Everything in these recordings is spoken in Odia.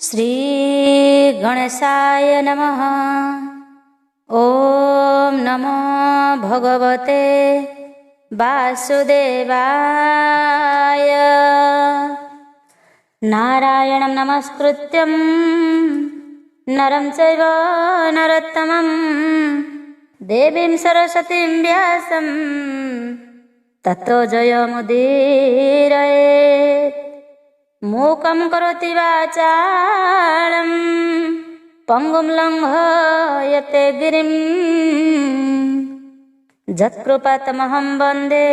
श्री गणेशाय नमः। ओम नमो भगवते वासुदेवाय। नारायणं नमस्कृत्यं नरं चैव नरोत्तमं देवीं सरस्वतीं व्यासं ततो जयमुदीरयेत्। मूकं करोति वाचालं पंगुं लंघयते गिरिं यत्कृपातमहं वन्दे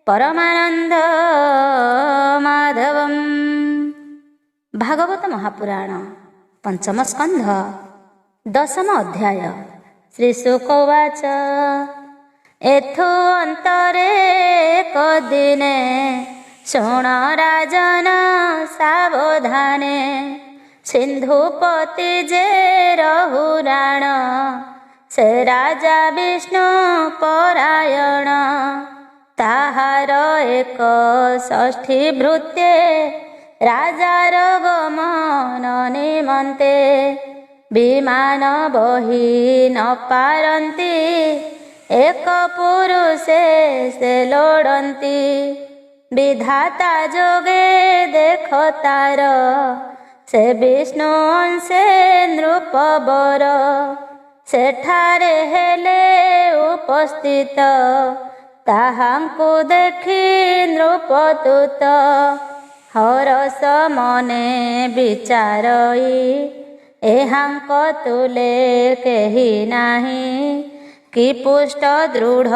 परमानंद माधवम्। भागवत महापुराण पंचम स्कंध दशम अध्याय। श्री शुक उवाच एथु अंतरे कदिने शोण राजन सावधाने सिंधुपति जे रहुराण से राजा विष्णु परायण। ताहार एक षष्ठी भृत्ये राजार गमन निमन्ते विमान बहि न पारन्ति एक पुरुषे से लोड़न्ति। विधाता जोगे देखो तार से विष्णु अंशे नृपवर। सेठारे हेले उपस्थित ताहांकु देखि नृपदूत। हरस मने विचारई एहांक तुले केहि नाही। कि पुष्ट दृढ़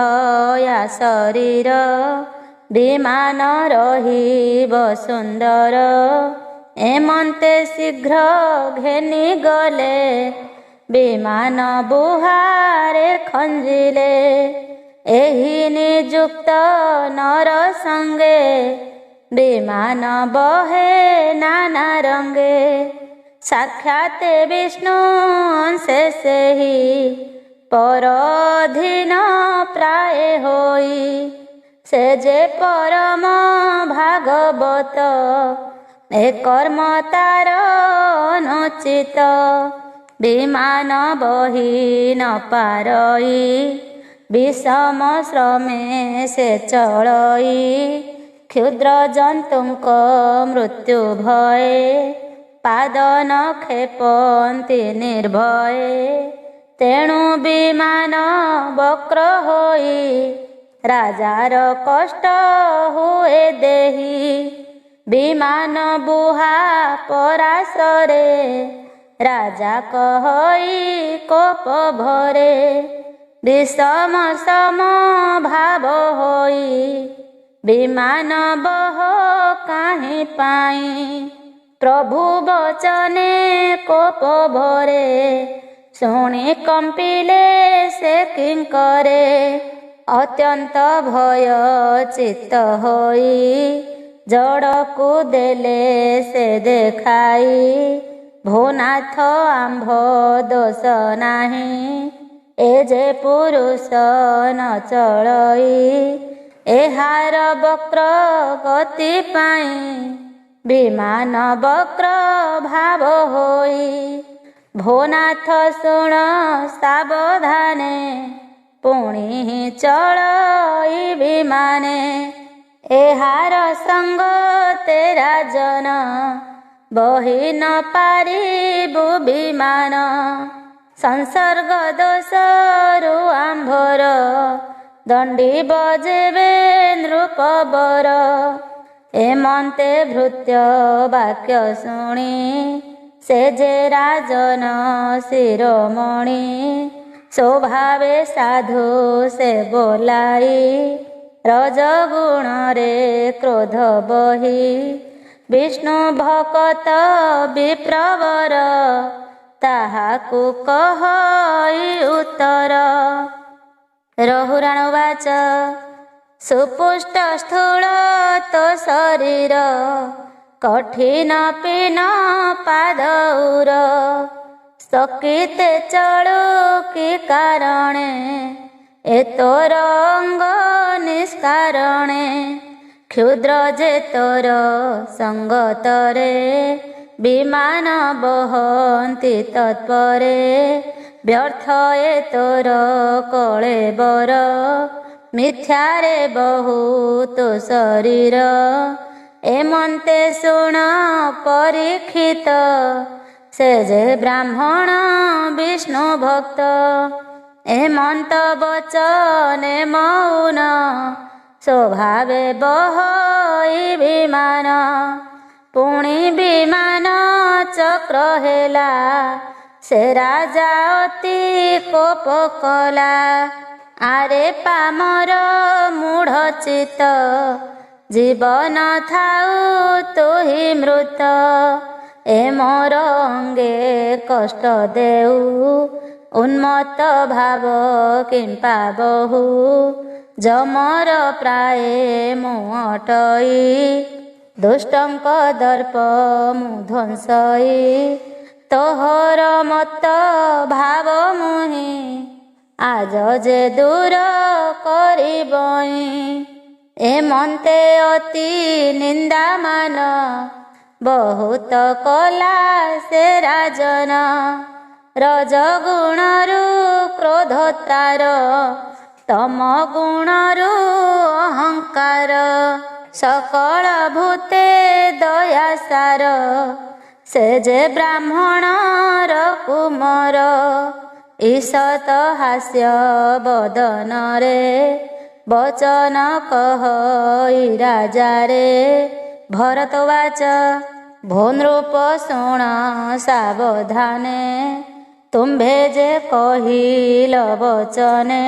या शरीर विमान रहिब सुंदर। एमंते शीघ्र घेनी गले विमान बुहारे खंजिले। एहि निजुक्त नर संगे विमान बहे नाना रंगे। साक्षात विष्णु अंशे सेहि परधीन प्राय होई। से जे परम भागवत ए कर्म तार अनुचित। विमान बहि न पारई विषम श्रमे से चलई। क्षुद्र जंतुंक मृत्यु भये पाद न खेपन्ति निर्भये। तेणु विमान वक्र होई राजार कष्ट हुए देहि। विमान बुहा पराशरे राजा कहई कोप भरे। विषम सम भाव होई विमान बह काहि पाई। प्रभु वचने कोप भरे शुणी कंपिले से किंकरे। अत्यंत भय चित्त होई जड़कु देले से देखाई। भूनाथ आंभ दोष नाही ए जे पुरुष न चलई। एहार वक्र गति पाई विमान वक्र भाव होई। भूनाथ शुण सावधाने पुणी चलई विमाने। एहार संग तेरा जन बहि न पारिबु विमान। संसर्ग दोषरु आंभर दंडी बजेबे नृपवर। एमंते भृत्य वाक्य शुणी से जे राजन शिरोमणि। स्वभावे साधु से बोलाई रजगुण रे क्रोध बही। विष्णु भकत विप्रवर ताहाकु कहई उत्तर। रहुराण उवाच सुपुष्ट स्थूल तो शरीर कठिन पीन पादौर। सकिते चलु कि कारणे ए तोर अंग निष्कारणे। क्षुद्र जे तोर संगतरे ବିମାନ ବହନ୍ତି ତତ୍ପରେ ବ୍ୟର୍ଥ ଏ ତୋର କଳେବର ମିଥ୍ୟାରେ ବହୁତ ଶରୀର ଏମନ୍ତେ ଶୁଣ ପରୀକ୍ଷିତ ସେ ଯେ ବ୍ରାହ୍ମଣ ବିଷ୍ଣୁ ଭକ୍ତ ଏମନ୍ତ ବଚନେ ମୌନ ସ୍ୱଭାବେ ବହଇ ବିମାନ ପୁଣି ବିମାନ ଚକ୍ର ହେଲା ସେ ରାଜା ଅତି କୋପ କଲା ଆରେ ପାମର ମୂଢ଼ ଚିତ୍ତ ଜୀବନ ଥାଉ ତୁହି ମୃତ ଏ ମୋର ଅଙ୍ଗେ କଷ୍ଟ ଦେଉ ଉନ୍ମତ୍ତ ଭାବ କିମ୍ପା ବହୁ ଯମର ପ୍ରାୟେ ମୁଁ ଅଟଇ ଦୁଷ୍ଟଙ୍କ ଦର୍ପ ମୁଁ ଧ୍ୱଂସଇ ତୋହର ମତ ଭାବ ମୁହିଁ ଆଜ ଯେ ଦୂର କରିବଇଁ ଏମନ୍ତେ ଅତି ନିନ୍ଦାମାନ ବହୁତ କଲା ସେ ରାଜନ ରଜଗୁଣରୁ କ୍ରୋଧ ତାର ତମ ଗୁଣରୁ ଅହଙ୍କାର ସକଳ ଭୂତେ ଦୟାସାର ସେ ଯେ ବ୍ରାହ୍ମଣର କୁମର ଈଷତ ହାସ୍ୟ ବଦନରେ ବଚନ କହଇ ରାଜାରେ ଭରତବାଚ ଭୋ ନୃପ ଶୁଣ ସାବଧାନେ ତୁମ୍ଭେ ଯେ କହିଲ ବଚନେ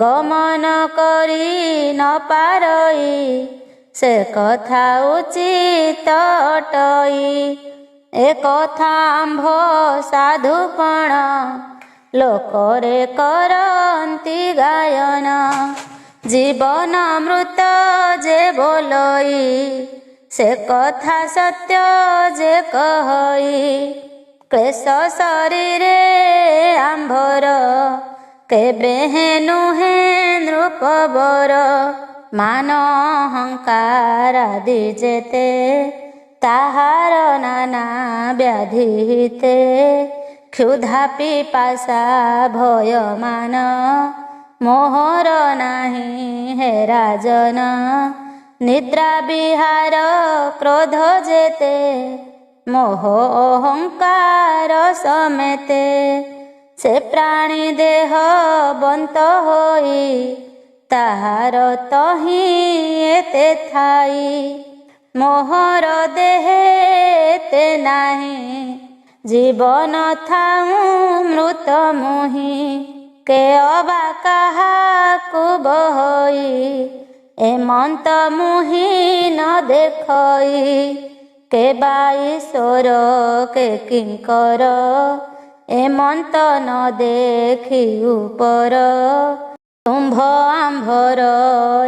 ଗମନ କରି ନ ପାରଇ ସେ କଥା ଉଚିତ ଅଟଇ ଏ କଥା ଆମ୍ଭ ସାଧୁପଣ ଲୋକରେ କରନ୍ତି ଗାୟନ ଜୀବନ ମୃତ ଯେ ବୋଲଇ ସେ କଥା ସତ୍ୟ ଯେ କହଇ କ୍ଲେଶ ଶରୀରେ ଆମ୍ଭର କେବେ ନୁହେଁ ନୃପବର ମାନ ଅହଙ୍କାର ଆଦି ଯେତେ ତାହାର ନାନା ବ୍ୟାଧି ହିତେ କ୍ଷୁଧା ପିପାସା ଭୟମାନ ମୋହର ନାହିଁ ହେ ରାଜନ ନିଦ୍ରା ବିହାର କ୍ରୋଧ ଯେତେ ମୋହ ଅହଙ୍କାର ସಮೇତେ ସେ ପ୍ରାଣୀ ଦେହ ବନ୍ତ ହୋଇ ତାହାର ତହିଁ ଏତେ ଥାଇ ମୋହର ଦେହେ ଏତେ ନାହିଁ ଜୀବନ ଥାଉ ମୃତ ମୁହିଁ କେ ଅବା କାହାକୁ ବହଇ ଏମନ୍ତ ମୁହିଁ ନ ଦେଖଇ କେ ବାଈଶ୍ୱର କେ କିଙ୍କର ଏମନ୍ତ ନ ଦେଖି ଉପର ତୁମ୍ଭ ଆମ୍ଭର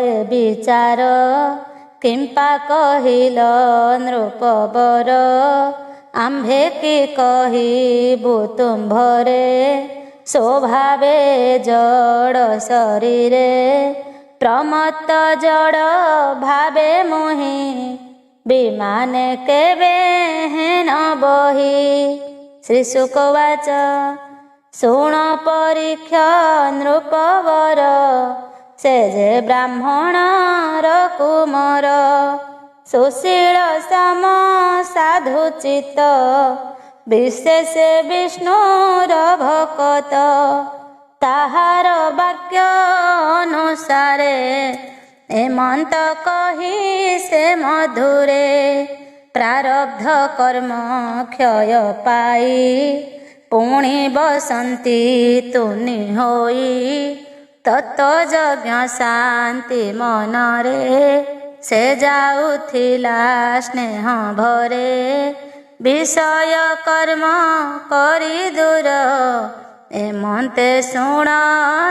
ଏ ବିଚାର କିମ୍ପା କହିଲ ନୃପବର ଆମ୍ଭେ କି କହିବୁ ତୁମ୍ଭରେ ସ୍ୱଭାବେ ଜଡ଼ ଶରୀରେ ପ୍ରମତ୍ତ ଜଡ଼ ଭାବେ ମୁହିଁ ବିମାନେ କେବେ ହେନ ବହି ଶ୍ରୀ ଶୁକବାଚ ଶୁଣ ପରୀକ୍ଷ ନୃପବର ସେ ଯେ ବ୍ରାହ୍ମଣର କୁମର ସୁଶୀଳ ସମ ସାଧୁ ଚିତ୍ତ ବିଶେଷ ବିଷ୍ଣୁର ଭକତ ତାହାର ବାକ୍ୟ ଅନୁସାରେ ଏମନ୍ତ କହି ସେ ମଧୁରେ ପ୍ରାରବ୍ଧ କର୍ମ କ୍ଷୟ ପାଇ ପୁଣି ବସନ୍ତି ତୁନି ହୋଇ ତତ୍ତ୍ୱଯଜ୍ଞ ଶାନ୍ତି ମନରେ ସେ ଯାଉଥିଲା ସ୍ନେହ ଭରେ ବିଷୟ କର୍ମ କରି ଦୂର ଏମନ୍ତେ ଶୁଣ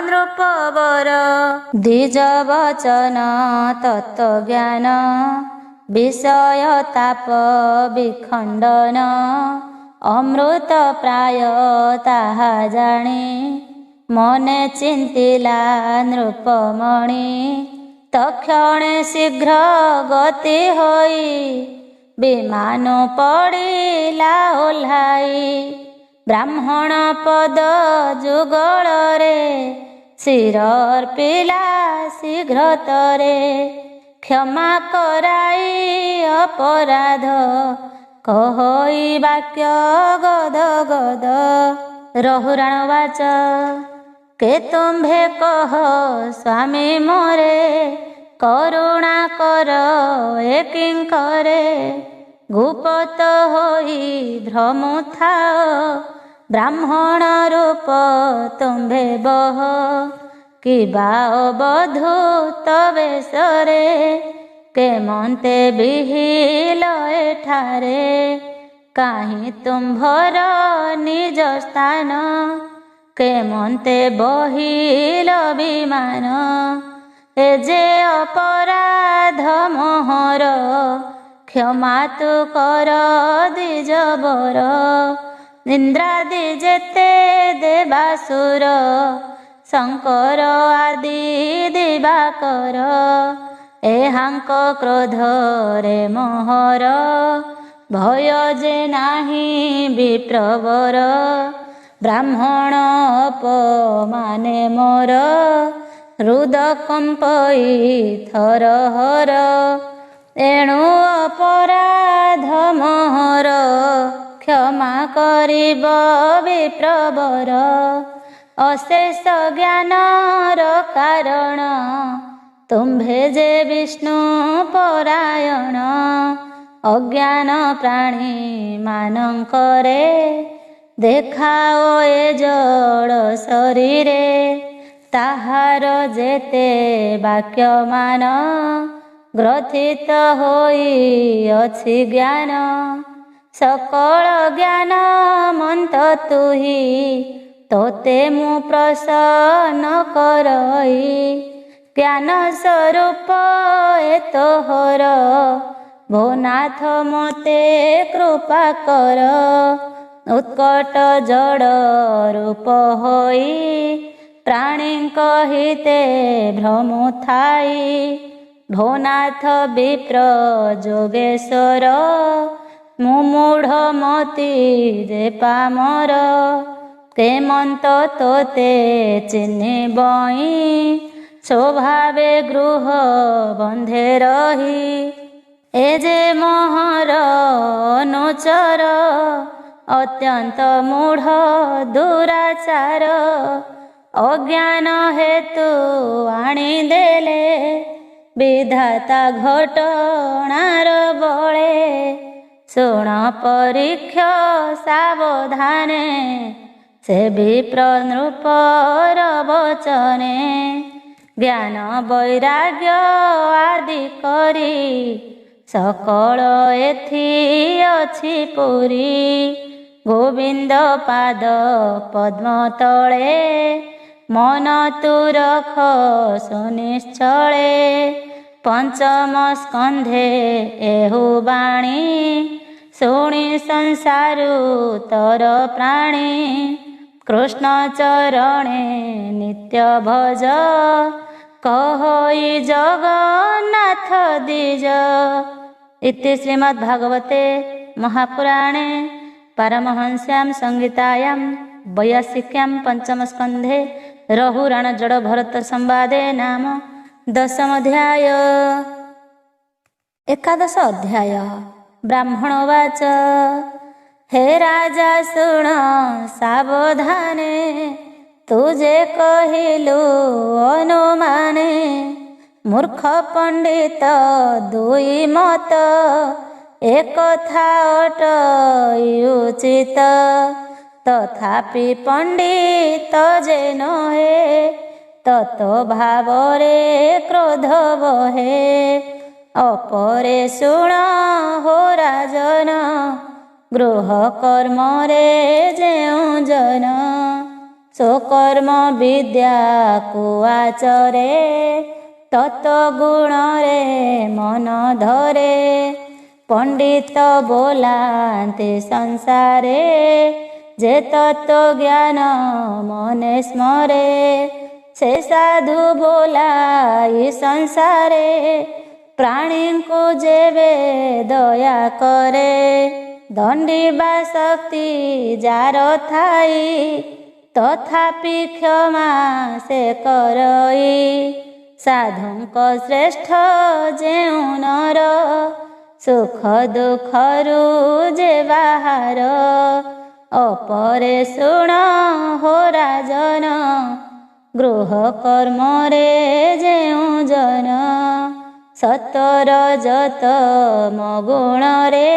ନୃପବର ଦ୍ୱିଜ ବଚନ ତତ୍ତ୍ୱଜ୍ଞାନ ବିଷୟ ତାପ ବିଖଣ୍ଡନ ଅମୃତ ପ୍ରାୟ ତାହା ଜାଣି ମନେ ଚିନ୍ତିଲା ନୃପମଣି ତକ୍ଷଣେ ଶୀଘ୍ର ଗତି ହୋଇ ବିମାନ ପଡ଼ିଲା ଓହ୍ଲାଇ। ବ୍ରାହ୍ମଣ ପଦ ଯୁଗଳରେ ଶିର ଅର୍ପିଲା ଶୀଘ୍ରତରେ। କ୍ଷମା କରାଇ ଅପରାଧ କହଇ ବାକ୍ୟ ଗଦ ଗଦ। ରହୁରାଣ ବାଚ କେ ତୁମ୍ଭେ କହ ସ୍ୱାମୀ ମୋରେ, କରୁଣା କର ଏ କିଙ୍କରେ। ଗୁପତ ହୋଇ ଭ୍ରମୁଥାଅ, ବ୍ରାହ୍ମଣ ରୂପ ତୁମ୍ଭେ ବହ। କିବା ଅବଧୂତ ବେଶରେ, କେମନ୍ତେ ବିହିଲ ଏଠାରେ। କାହିଁ ତୁମ୍ଭର ନିଜ ସ୍ଥାନ, କେମନ୍ତେ ବହିଲ ବିମାନ। ଏ ଯେ ଅପରାଧ ମୋହର, କ୍ଷମା ତୁ କର ଦ୍ୱିଜବର। ଇନ୍ଦ୍ରାଦି ଯେତେ ଦେବାସୁର, ଶଙ୍କର ଆଦି ଦିବାକର। ଏହାଙ୍କ କ୍ରୋଧରେ ମୋହର, ଭୟ ଯେ ନାହିଁ ବିପ୍ରବର। ବ୍ରାହ୍ମଣ ଅପମାନେ ମୋର, ହୃଦ କମ୍ପଇ ଥରହର। ଏଣୁ ଅପରାଧ ମୋହର, କ୍ଷମା କରିବ ବିପ୍ରବର। ଅଶେଷ ଜ୍ଞାନର କାରଣ, ତୁମ୍ଭେ ଯେ ବିଷ୍ଣୁ ପରାୟଣ। ଅଜ୍ଞାନ ପ୍ରାଣୀ ମାନଙ୍କରେ, ଦେଖାଅ ଏ ଜଡ଼ ଶରୀରେ। ତାହାର ଯେତେ ବାକ୍ୟମାନ, ଗ୍ରଥିତ ହୋଇଅଛି ଜ୍ଞାନ। ସକଳ ଜ୍ଞାନ ମନ୍ତ ତୁହି, ତୋତେ ମୁଁ ପ୍ରସନ୍ନ କରଇ। ଜ୍ଞାନ ସ୍ୱରୂପ ଏ ତୋହର, ଭୋ ନାଥ ମୋତେ କୃପା କର। ଉତ୍କଟ ଜଡ଼ ରୂପ ହୋଇ, ପ୍ରାଣୀଙ୍କ ହିତେ ଭ୍ରମୁଥାଇ। ଭୋ ନାଥ ବିପ୍ର ଯୋଗେଶ୍ୱର, ମୁଁ ମୂଢ଼ ମତି ଯେ ପାମର। କେମନ୍ତ ତୋତେ ଚିହ୍ନିବଇ, ସ୍ୱଭାବେ ଗୃହ ବନ୍ଧେ ରହି। ଏ ଯେ ମୋହର ଅନୁଚର, ଅତ୍ୟନ୍ତ ମୂଢ଼ ଦୁରାଚାର। ଅଜ୍ଞାନ ହେତୁ ଆଣିଦେଲେ, ବିଧାତା ଘଟଣାର ବଳେ। ଶୁଣ ପରୀକ୍ଷ ସାବଧାନେ, ସେ ବିପ୍ର ନୃପର ବଚନେ। ଜ୍ଞାନ ବୈରାଗ୍ୟ ଆଦି କରି, ସକଳ ଏଥି ଅଛି ପୁରୀ। ଗୋବିନ୍ଦ ପାଦ ପଦ୍ମ ତଳେ, ମନ ତୁ ରଖ ସୁନିଶ୍ଚଳେ। ପଞ୍ଚମ ସ୍କନ୍ଧେ ଏହୁ ବାଣୀ, ଶୁଣି ସଂସାରୁ ତର ପ୍ରାଣୀ। କୃଷ୍ଣ ଚରଣେ ନିତ୍ୟ ଭଜ, କହଇ ଜଗନ୍ନାଥ ଦ୍ୱିଜ। ଇତି ଶ୍ରୀମଦ୍ଭାଗବତେ ମହାପୁରାଣେ ପାରମହଂସ୍ୟାಂ ସଂହିତାୟାं ବୈୟାସିକ୍ୟାं ପଞ୍ଚମ ସ୍କନ୍ଧେ ରହୁରାଣ ଜଡ଼ ଭରତ ସମ୍ବାଦେ ନାମ ଦଶମଧ୍ୟାୟ। ଏକାଦଶ ଅଧ୍ୟାୟ। ବ୍ରାହ୍ମଣ ବାଚ ହେ ରାଜା ଶୁଣ ସାବଧାନେ, ତୁ ଯେ କହିଲୁ ଅନୁମାନେ। ମୂର୍ଖ ପଣ୍ଡିତ ଦୁଇ ମତ, ଏକଥା ଅଟଇ ଉଚିତ। ତଥାପି ପଣ୍ଡିତ ଯେ ନୁହେଁ, ତତ ଭାବରେ କ୍ରୋଧ ବହେ। ଅପରେ ଶୁଣ ହୋ ରାଜନ, ଗୃହ କର୍ମରେ ଯେଉଁ ଜନ। ସ୍ୱକର୍ମ ବିଦ୍ୟାକୁ ଆଚରେ, ତତ ଗୁଣରେ ମନ ଧରେ। ପଣ୍ଡିତ ବୋଲାନ୍ତି ସଂସାରେ, ଯେ ତତ୍ତ୍ୱ ଜ୍ଞାନ ମନେ ସ୍ମରେ। ସେ ସାଧୁ ବୋଲାଇ ସଂସାରେ, ପ୍ରାଣୀଙ୍କୁ ଯେବେ ଦୟା କରେ, ଦଣ୍ଡିବା ଶକ୍ତି ଯାର ଥାଇ, ତଥାପି କ୍ଷମା ସେ କରଇ। ସାଧୁଙ୍କ ଶ୍ରେଷ୍ଠ ଯେଉଁ ନର, ସୁଖ ଦୁଃଖରୁ ଯେ ବାହାର। ଅପରେ ଶୁଣ ହୋ ରାଜନ, ଗୃହ କର୍ମରେ ଯେଉଁ ଜନ। ସତର ଯତମ ଗୁଣରେ,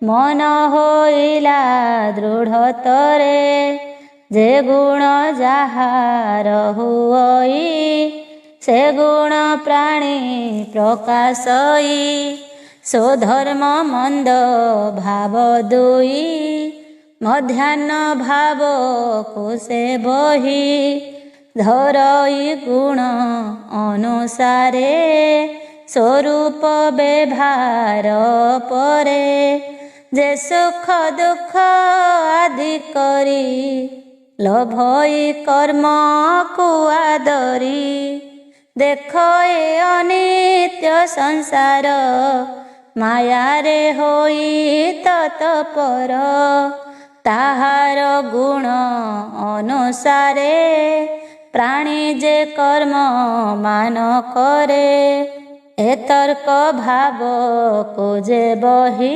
ମନ ହୋଇଲା ଦୃଢ଼ତରେ। ଯେ ଗୁଣ ଯାହାର ହୁଅଇ, ସେ ଗୁଣ ପ୍ରାଣୀ ପ୍ରକାଶଇ। ସ୍ୱଧର୍ମ ମନ୍ଦ ଭାବ ଦୁଇ, ମଧ୍ୟାହ୍ନ ଭାବକୁ ସେ ବହି। ଧରଇ ଗୁଣ ଅନୁସାରେ, ସ୍ୱରୂପ ବ୍ୟବହାର ପରେ। ଯେ ସୁଖ ଦୁଃଖ ଆଦି କରି, ଲୋଭଇ କର୍ମକୁ ଆଦରି। ଦେଖ ଏ ଅନିତ୍ୟ ସଂସାର, ମାୟାରେ ହୋଇ ତତ୍ପର। ତାହାର ଗୁଣ ଅନୁସାରେ, ପ୍ରାଣୀ ଯେ କର୍ମ ମାନ କରେ। ଏ ତର୍କ ଭାବକୁ ଯେ ବହି,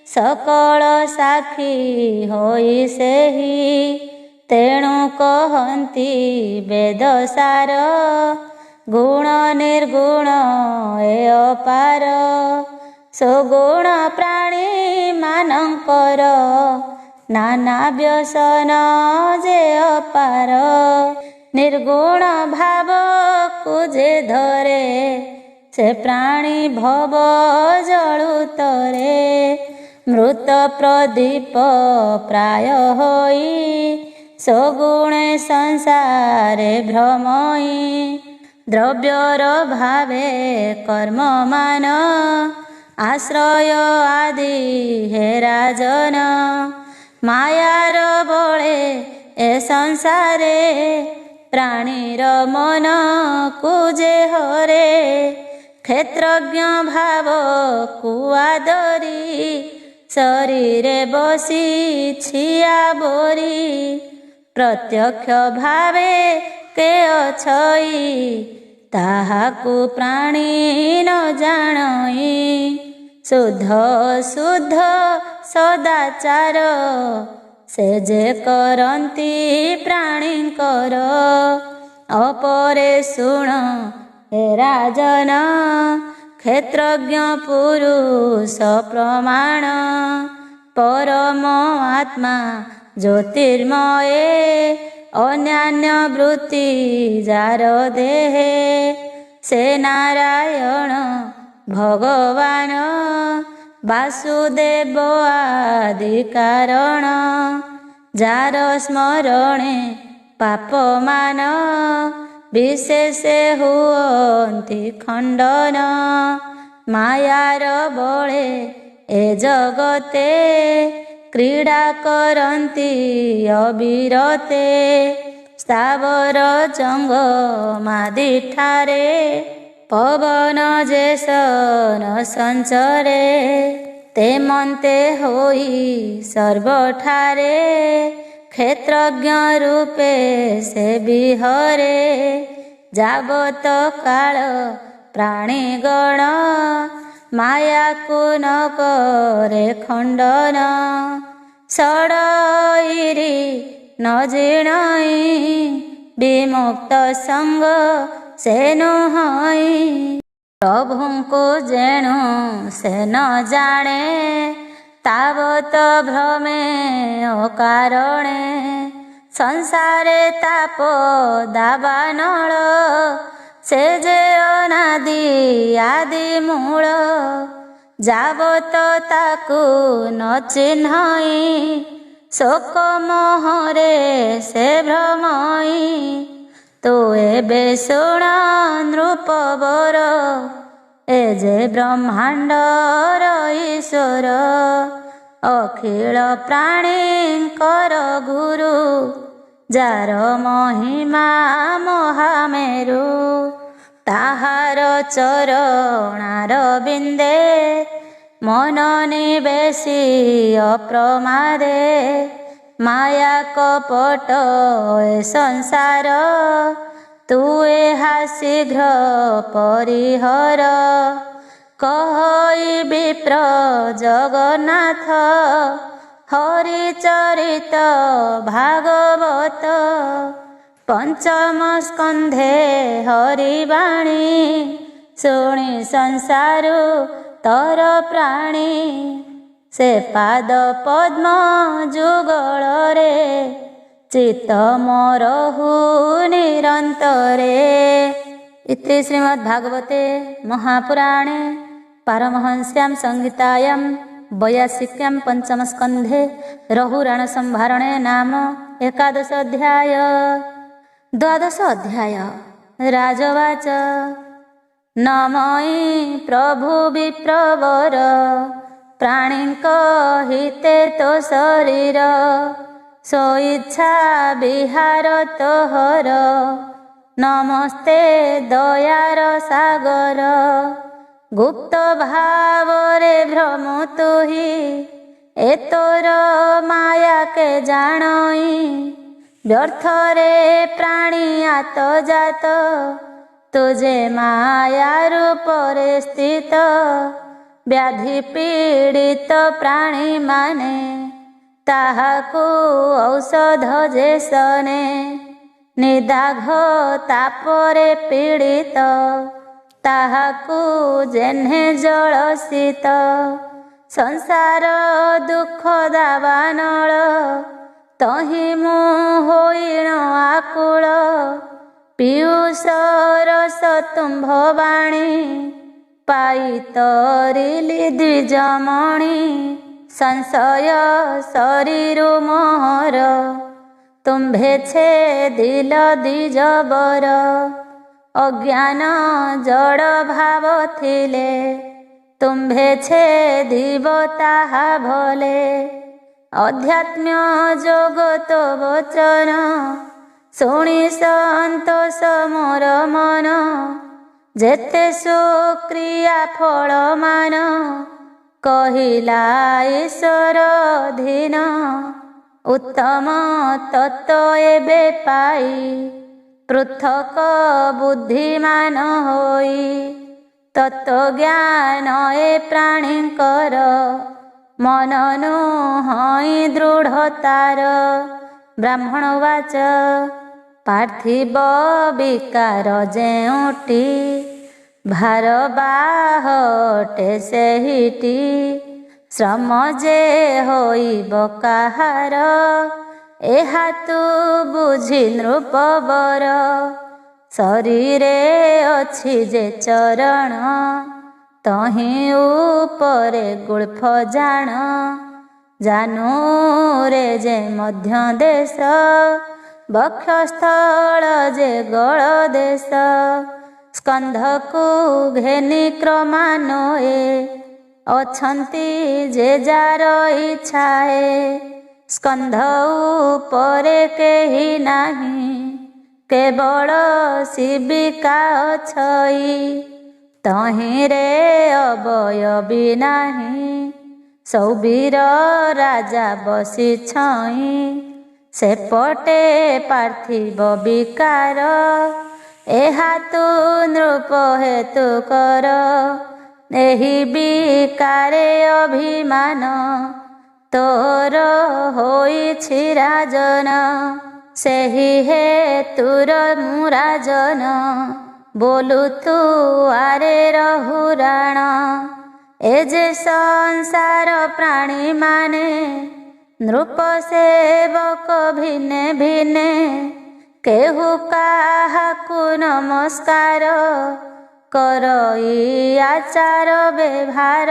ସକଳ ସାକ୍ଷୀ ହୋଇ ସେହି। ତେଣୁ କହନ୍ତି ବେଦସାର, ଗୁଣ ନିର୍ଗୁଣ ଏ ଅପାର। ସୁଗୁଣ ପ୍ରାଣୀ ମାନଙ୍କର, ନାନା ବ୍ୟସନ ଯେ ଅପାର। ନିର୍ଗୁଣ ଭାବକୁ ଯେ ଧରେ, ସେ ପ୍ରାଣୀ ଭବ ଜଳୁତରେ। ମୃତ ପ୍ରଦୀପ ପ୍ରାୟ ହୋଇ, ସଗୁଣେ ସଂସାରେ ଭ୍ରମଇ। ଦ୍ରବ୍ୟର ଭାବେ କର୍ମମାନ, ଆଶ୍ରୟ ଆଦି ହେ ରାଜନ। ମାୟାର ବଳେ ଏ ସଂସାରେ, ପ୍ରାଣୀର ମନକୁ ଯେ ହରେ। କ୍ଷେତ୍ରଜ୍ଞ ଭାବକୁ ଆଦରି, ଶରୀରେ ବସିଛି ଆବୋରି। ପ୍ରତ୍ୟକ୍ଷ ଭାବେ କେ ଅଛଇ, ତାହାକୁ ପ୍ରାଣୀ ନ ଜାଣଇ। ଶୁଦ୍ଧ ଶୁଦ୍ଧ ସଦାଚାର, ସେ ଯେ କରନ୍ତି ପ୍ରାଣୀଙ୍କର। ଅପରେ ଶୁଣ ହେ ରାଜନ, କ୍ଷେତ୍ରଜ୍ଞ ପୁରୁଷ ପ୍ରମାଣ। ପରମ ଆତ୍ମା ଜ୍ୟୋତିର୍ମୟେ, ଅନ୍ୟାନ୍ୟ ବୃତ୍ତି ଯାର ଦେହେ। ସେ ନାରାୟଣ ଭଗବାନ, ବାସୁଦେବ ଆଦି କାରଣ। ଯାର ସ୍ମରଣେ ପାପମାନ, ବିଶେଷ ହୁଅନ୍ତି ଖଣ୍ଡନ। ମାୟାର ବଳେ ଏ ଜଗତେ, କ୍ରୀଡ଼ା କରନ୍ତି ଅବିରତେ। ସ୍ଥାବର ଜଙ୍ଗମାଦି ଠାରେ, ପବନ ଯେ ସନ ସଞ୍ଚରେ। ତେମନ୍ତେ ହୋଇ ସର୍ବଠାରେ, କ୍ଷେତ୍ରଜ୍ଞ ରୂପେ ସେ ବିହରେ। ଯାବତ କାଳ ପ୍ରାଣୀଗଣ, ମାୟାକୁ ନ କରେ ଖଣ୍ଡନ। ଷଡ଼ଇରି ନ ଜିଣଇ, ବିମୁକ୍ତ ସଙ୍ଗ ସେ ନୁହଁଇ। ପ୍ରଭୁଙ୍କୁ ଯେଣୁ ସେ ନ ଜାଣେ, ତାବତ ଭ୍ରମେ ଅକାରଣେ। ସଂସାରେ ତାପ ଦାବାନଳ, ସେ ଯେ ଅନାଦି ଆଦି ମୂଳ। ଯାବତ ତାକୁ ନ ଚିହ୍ନଇ, ଶୋକ ମୋହରେ ସେ ଭ୍ରମଇ। ତୁ ଏବେ ଶୁଣ ନୃପବର, ଏ ଯେ ବ୍ରହ୍ମାଣ୍ଡର ଈଶ୍ୱର। ଅଖିଳ ପ୍ରାଣୀଙ୍କର ଗୁରୁ, ଯାର ମହିମା ମହାମେରୁ। ତାହାର ଚରଣାର ବିନ୍ଦେ ମନ ନିବେଶି ଅପ୍ରମାଦେ ମାୟା କପଟ ଏ ସଂସାର ତୁ ଏହା ଶୀଘ୍ର ପରିହର କହି ବିପ୍ର ଜଗନ୍ନାଥ ହରିଚରିତ ଭାଗବତ ପଞ୍ଚମ ସ୍କନ୍ଧେ ହରିବାଣୀ ଶୁଣି ସଂସାରୁ ତର ପ୍ରାଣୀ ସେ ପାଦ ପଦ୍ମ ଯୁଗଳରେ ଚିତ୍ତ ମୋରହୁ ନିରନ୍ତରେ। ଇତି ଶ୍ରୀମଦ୍ଭାଗବତେ महापुराणे पारमहंस्यां संहितायां 82 पंचमस्कन्धे रघुराण संभारणे नाम 11 अध्याय। 12 अध्याय राजवाच नमयि प्रभु विप्रवर प्राणीक हिते तो शरीर सो इच्छा विहार तोहर नमस्ते दयार सागर गुप्त भावरे भ्रम तुही ए तोर माया के जानई व्यर्थरे प्राणी आत जात तुझे माया रूपरे स्थित व्याधि पीड़ित प्राणी माने ताहाकु औषध जे सने निदाघ तापरे पीड़ित ताहाकु जेन्हे जल शीत संसार दुख दावानल तहि मु होइण आकुल पीयूष रस तुम्भ बाणी पाई तरिली द्विजमणि संशय शरीर मोहर तुम्भे छेदिल द्विजबर अज्ञान जड़ भाव थिले तुम्भे छेदिब ताहा भले अध्यात्म जगत वचन शुणी संतोष मोर मन जेते सुक्रिया फल मान कहिला ईश्वर धीन उत्तम तत्व एबे पाई पृथक बुद्धिमान होई तत्व ज्ञान ए प्राणीकर मननु हई दृढ़तार। ब्राह्मणवाच पार्थिव विकार जेउटी भार बाहटे सेहिटी श्रम जे होइब काहार एहा तू बुझी नृपवर शरीरे अछि जे चरण तहि उपरे गुल्फ जान जानू रे जे मध्य देश बक्षस्थल जे गल देश स्कंधकु घेनी क्रमान्वये अछंती जे जार इच्छाए स्कंध उपरे केही नाही केवल शिविका अछई तहिरे अवयवी नाही सौबीर राजा बसी छई सेपटे पार्थिव विकार एहा तू नृप हेतु कर एहि विकारे अभिमान तोर होइछि राजन सेहि हेतुर मु राजन बोलु तू आरे रहुराण ए जे संसार प्राणी माने नृप सेवक भिन्ने भिन्ने केहु काहाकु नमस्कार करई आचार व्यवहार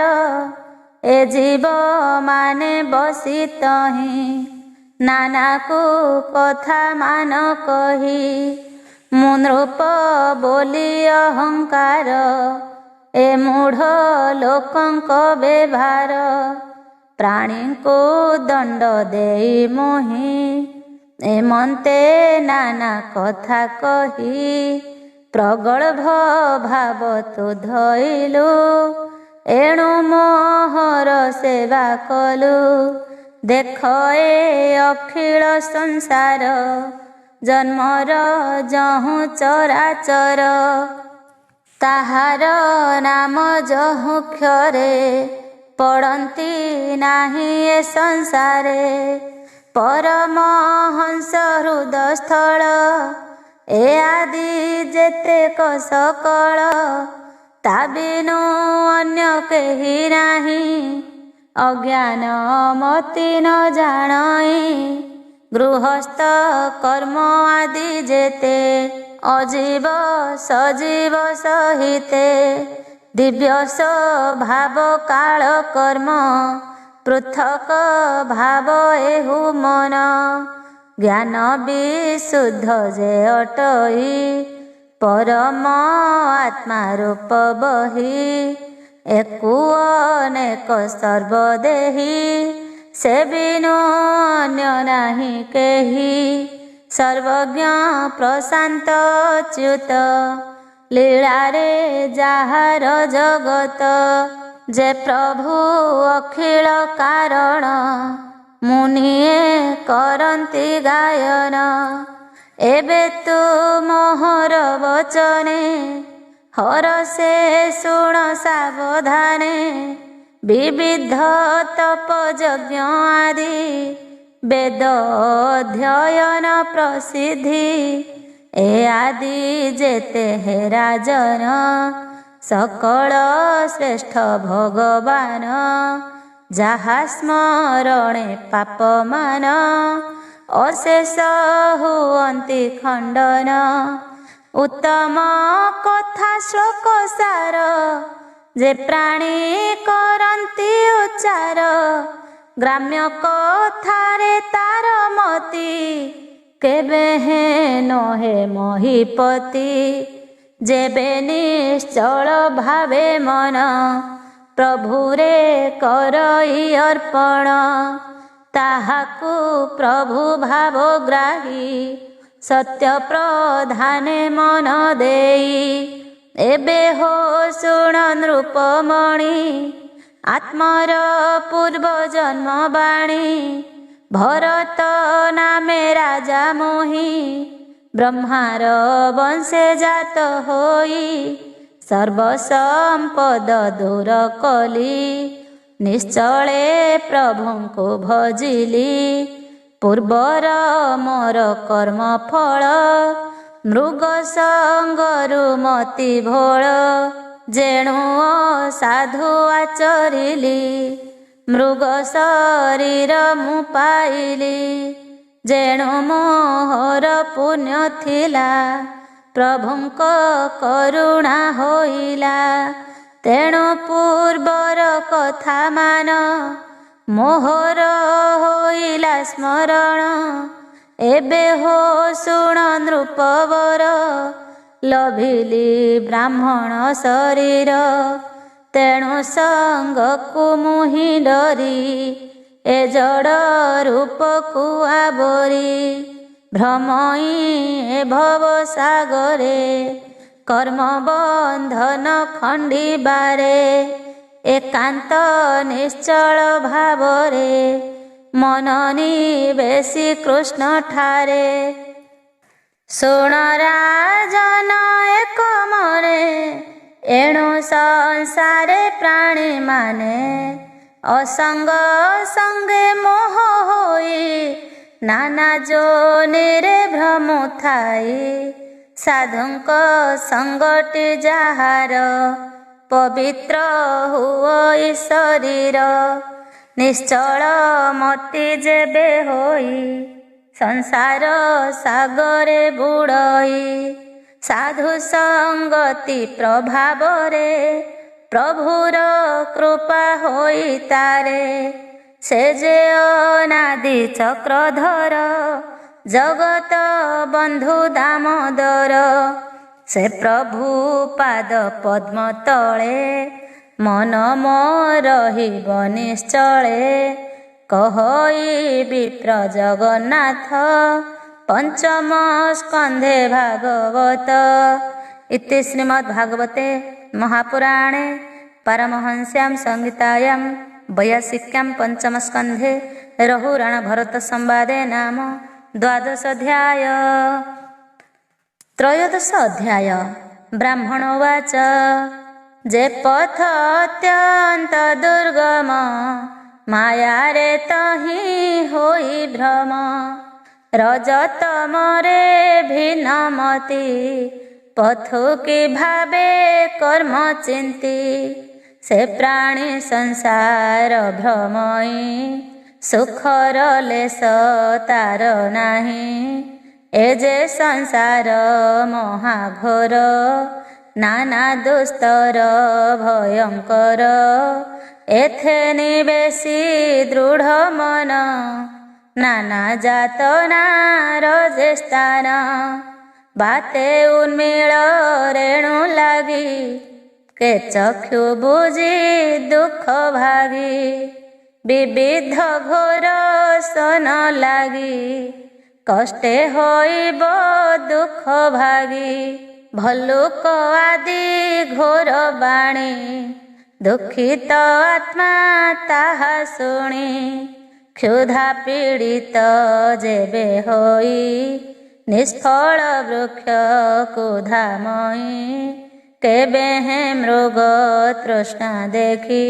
ए जीव माने बसी तही नाना को कथा मान कही मु नृप बोली अहंकार ए मूढ़ लोकंक व्यवहार प्राणी को दंड देई मोही एमंते नाना कथा कही ପ୍ରଗଳ୍ଭ ଭାବ ତୁ ଧଇଲୁ, ଏଣୁ ମୋହର ସେବା କଲୁ। ଦେଖ ଏ ଅଖିଳ ସଂସାର, ଜନ୍ମର ଯହୁଁ ଚରାଚର। ତାହାର ନାମ ଯହୁଁ କ୍ଷରେ, ପଡ଼ନ୍ତି ନାହିଁ ଏ ସଂସାରେ। ପରମହଂସ ହୃଦସ୍ଥଳ, ଏ ଆଦି ଯେତେକ ସକଳ। ତା ବିନୁ ଅନ୍ୟ କେହି ନାହିଁ, ଅଜ୍ଞାନ ମତି ନ ଜାଣଇ। ଗୃହସ୍ଥ କର୍ମ ଆଦି ଯେତେ, ଅଜୀବ ସଜୀବ ସହିତେ। ଦିବ୍ୟ ସ୍ୱଭାବ କାଳ କର୍ମ, ପୃଥକ ଭାବ ଏହୁ ମନ। ଜ୍ଞାନ ବିଶୁଦ୍ଧ ଯେ ଅଟଇ, ପରମ ଆତ୍ମା ରୂପ ବହି। ଏକୁ ଅନେକ ସର୍ବଦେହି, ସେ ବିନୁ ଅନ୍ୟ ନାହିଁ କେହି। ସର୍ବଜ୍ଞ ପ୍ରଶାନ୍ତ ଚ୍ୟୁତ, ଲୀଳାରେ ଯାହାର ଜଗତ। ଯେ ପ୍ରଭୁ ଅଖିଳ କାରଣ, ମୁନିଏ କରନ୍ତି ଗାୟନ। ଏବେ ତୁ ମୋହର ବଚନେ, ହରଷେ ଶୁଣ ସାବଧାନେ। ବିବିଧ ତପ ଯଜ୍ଞ ଆଦି, ବେଦ ଅଧ୍ୟୟନ ପ୍ରସିଦ୍ଧି। ଏ ଆଦି ଯେତେ ହେ ରାଜନ, ସକଳ ଶ୍ରେଷ୍ଠ ଭଗବାନ। ଯାହା ସ୍ମରଣେ ପାପମାନ, ଅଶେଷ ହୁଅନ୍ତି ଖଣ୍ଡନ। ଉତ୍ତମ କଥା ଶ୍ଲୋକ ସାର, ଯେ ପ୍ରାଣୀ କରନ୍ତି ଉଚ୍ଚାର। ଗ୍ରାମ୍ୟ କଥାରେ ତାର ମତି, କେବେ ହେ ନହେ ମହୀପତି। ଯେବେ ନିଶ୍ଚଳ ଭାବେ ମନ, ପ୍ରଭୁରେ କରଇ ଅର୍ପଣ। ତାହାକୁ ପ୍ରଭୁ ଭାବ ଗ୍ରାହୀ, ସତ୍ୟ ପ୍ରଧାନେ ମନ ଦେଇ। ଏବେ ହୋ ଶୁଣ ନୃପମଣି, ଆତ୍ମର ପୂର୍ବ ଜନ୍ମ ବାଣୀ। ଭରତ ନାମେ ରାଜା ମୋହି, ବ୍ରହ୍ମାର ବଂଶେ ଜାତ ହୋଇ। ସର୍ବସମ୍ପଦ ଦୂର କଲି, ନିଶ୍ଚଳେ ପ୍ରଭୁଙ୍କୁ ଭଜିଲି। ପୂର୍ବର ମୋର କର୍ମ ଫଳ, ମୃଗ ସଙ୍ଗରୁ ମତି ଭୋଳ। ଯେଣୁ ଅସାଧୁ ଆଚରିଲି, ମୃଗ ଶରୀର ମୁଁ ପାଇଲି। ଯେଣୁ ମୋହର ପୁଣ୍ୟ ଥିଲା, ପ୍ରଭୁଙ୍କ କରୁଣା ହୋଇଲା। ତେଣୁ ପୂର୍ବର କଥା ମାନ, ମୋହର ହୋଇଲା ସ୍ମରଣ। ଏବେ ହୋ ଶୁଣ ନୃପବର, ଲଭିଲି ବ୍ରାହ୍ମଣ ଶରୀର। ତେଣୁ ସଙ୍ଗକୁ ମୁହିଁ ଡରି, ଏ ଜଡ଼ ରୂପକୁ ଆବରି। ଭ୍ରମଇ ଏ ଭବ ସାଗରେ, କର୍ମ ବନ୍ଧନ ଖଣ୍ଡିବାରେ। ଏକାନ୍ତ ନିଶ୍ଚଳ ଭାବରେ, ମନ ନିବେଶି କୃଷ୍ଣ ଠାରେ। ଶୁଣ ରାଜନ ଏକ ମନେ, ଏଣୁ ସଂସାରେ ପ୍ରାଣୀ ମାନେ। ଅସଙ୍ଗ ସଙ୍ଗେ ମୋହ ହୋଇ, ନାନା ଯୋନିରେ ଭ୍ରମୁଥାଇ। ସାଧୁଙ୍କ ସଙ୍ଗଟି ଯାହାର, ପବିତ୍ର ହୁଅଇ ଶରୀର। ନିଶ୍ଚଳ ମତି ଯେବେ ହୋଇ, ସଂସାର ସାଗରେ ବୁଡ଼ଇ। ସାଧୁ ସଙ୍ଗତି ପ୍ରଭାବରେ, ପ୍ରଭୁର କୃପା ହୋଇ ତାରେ। ସେ ଯେ ଅନାଦି ଚକ୍ରଧର, ଜଗତ ବନ୍ଧୁ ଦାମୋଦର। ସେ ପ୍ରଭୁ ପାଦ ପଦ୍ମ ତଳେ, ମନ ମୋ ରହିବ ନିଶ୍ଚଳେ। କହଇ ବିପ୍ର ଜଗନ୍ନାଥ, ପଞ୍ଚମ ସ୍କନ୍ଧେ ଭାଗବତ। इति श्रीमद्भागवते महापुराणे पारमहंस्यां संहितायां वैयासिक्यां पंचमस्कन्धे रघुराणभरतसंवादे नाम 12 अध्याय। त्रयोदश अध्याय। ब्राह्मणोवाच जे पथ अत्यंत दुर्गम माया रे तहि होई भ्रम रजत मरे भिन्नमति पथु की भावे कर्म चिंती से प्राणी संसार भ्रमई सुखर लेस तार नाही ए जे संसार महाघोर नाना दुस्तर भयंकर एथे निवेशी दृढ़ मन नाना जात नारजे स्थान बाते उन्मील रेणु लागी के चक्षु बुझी दुख भागी विविध घोर सन लागी कष्टे होइब दुख भागी भल्लुक आदि घोर बाणी दुखित आत्मा ताहा शुणी क्षुधा पीड़ित जेबे होई निष्फल वृक्ष कुधामयी केबे हे मृग तृष्णा देखी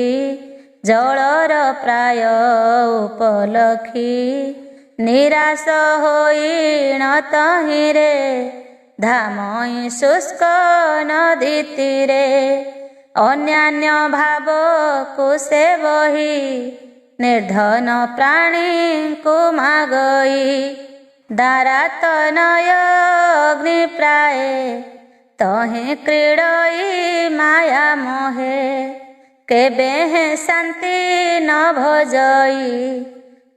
जलर प्राय उपलखी निराश होई न तहिरे धामई शुष्क नदी तीरे अन्यान्य भाव कुसे बही निर्धन प्राणी को मागई दारात नय अग्नि प्राय तहे क्रीड़ई माया मोहे केबे हे शांति न भजई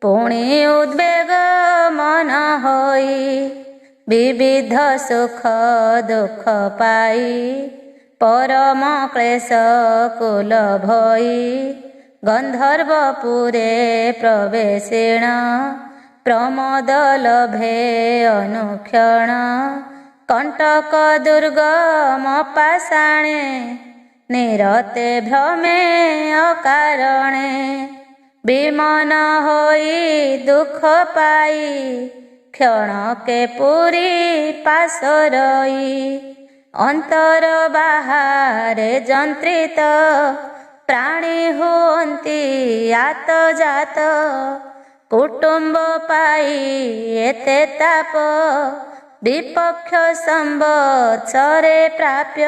पुणी उद्वेग मन होई विविध सुख दुख पाई परम क्लेश कुल भई गंधर्वपुरे प्रवेशेण प्रमोद लभे अनुक्षण कंटक दुर्गम पाषाणे निरते भ्रमे अकारणे विमन होई दुख पाई क्षण के पुरी पासरई अंतर बाहारे जंत्रित प्राणी हुअन्ति आत जात कुटुंब पाई एते ताप विपक्ष संवत्सरे प्राप्य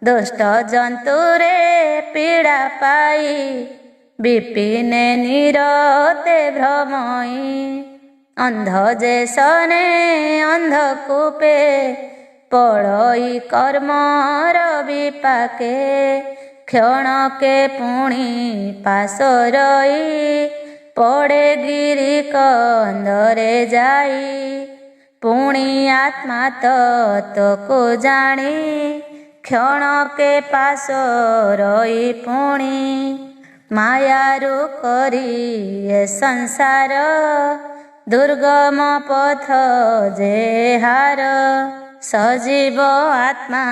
दुष्ट जंतुरे पीड़ा पाई विपिने निरते भ्रमई अंध जे सने अंधकूपे पड़ई कर्मर विपाके क्षण के पुणी पासरई पड़े गिरी कंदरे जाई पुणी आत्मा तत्व को जानी क्षण के पासरई पुणी मायारु करी ए संसार दुर्गम पथ जे हार सजीव आत्मा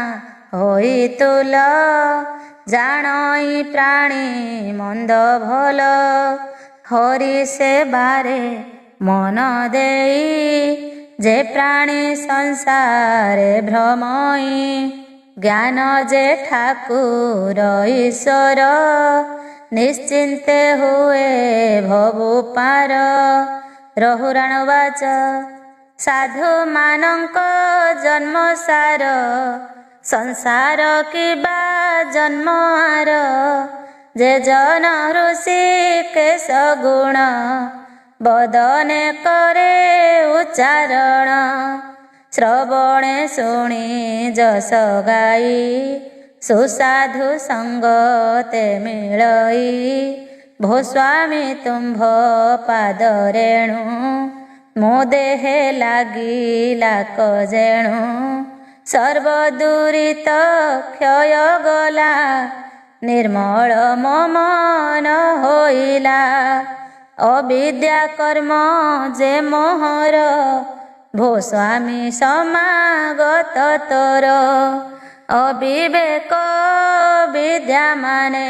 होई तुल जानई प्राणी मंद भल हरि से बारे मन देई जे प्राणी संसारे भ्रमई ज्ञान जे ठाकुर ईश्वर निश्चिंते हुए भवु पार। रघुराणवाच साधु मानक जन्म सार संसार किबा जन्म आर जे जन ऋषि केश गुण बदने करे उच्चारण श्रवणे शुणी जस गाई सुसाधु संगते मिलई भो स्वामी तुम्भ पाद रेणु मो देहे लागिला कजेणु सर्व दुरित क्षय गला निर्मल मम मन होइला अविद्या कर्म जे मोहर भो स्वामी समागत तोर ଅବିବେକ ବିଦ୍ୟା ମାନେ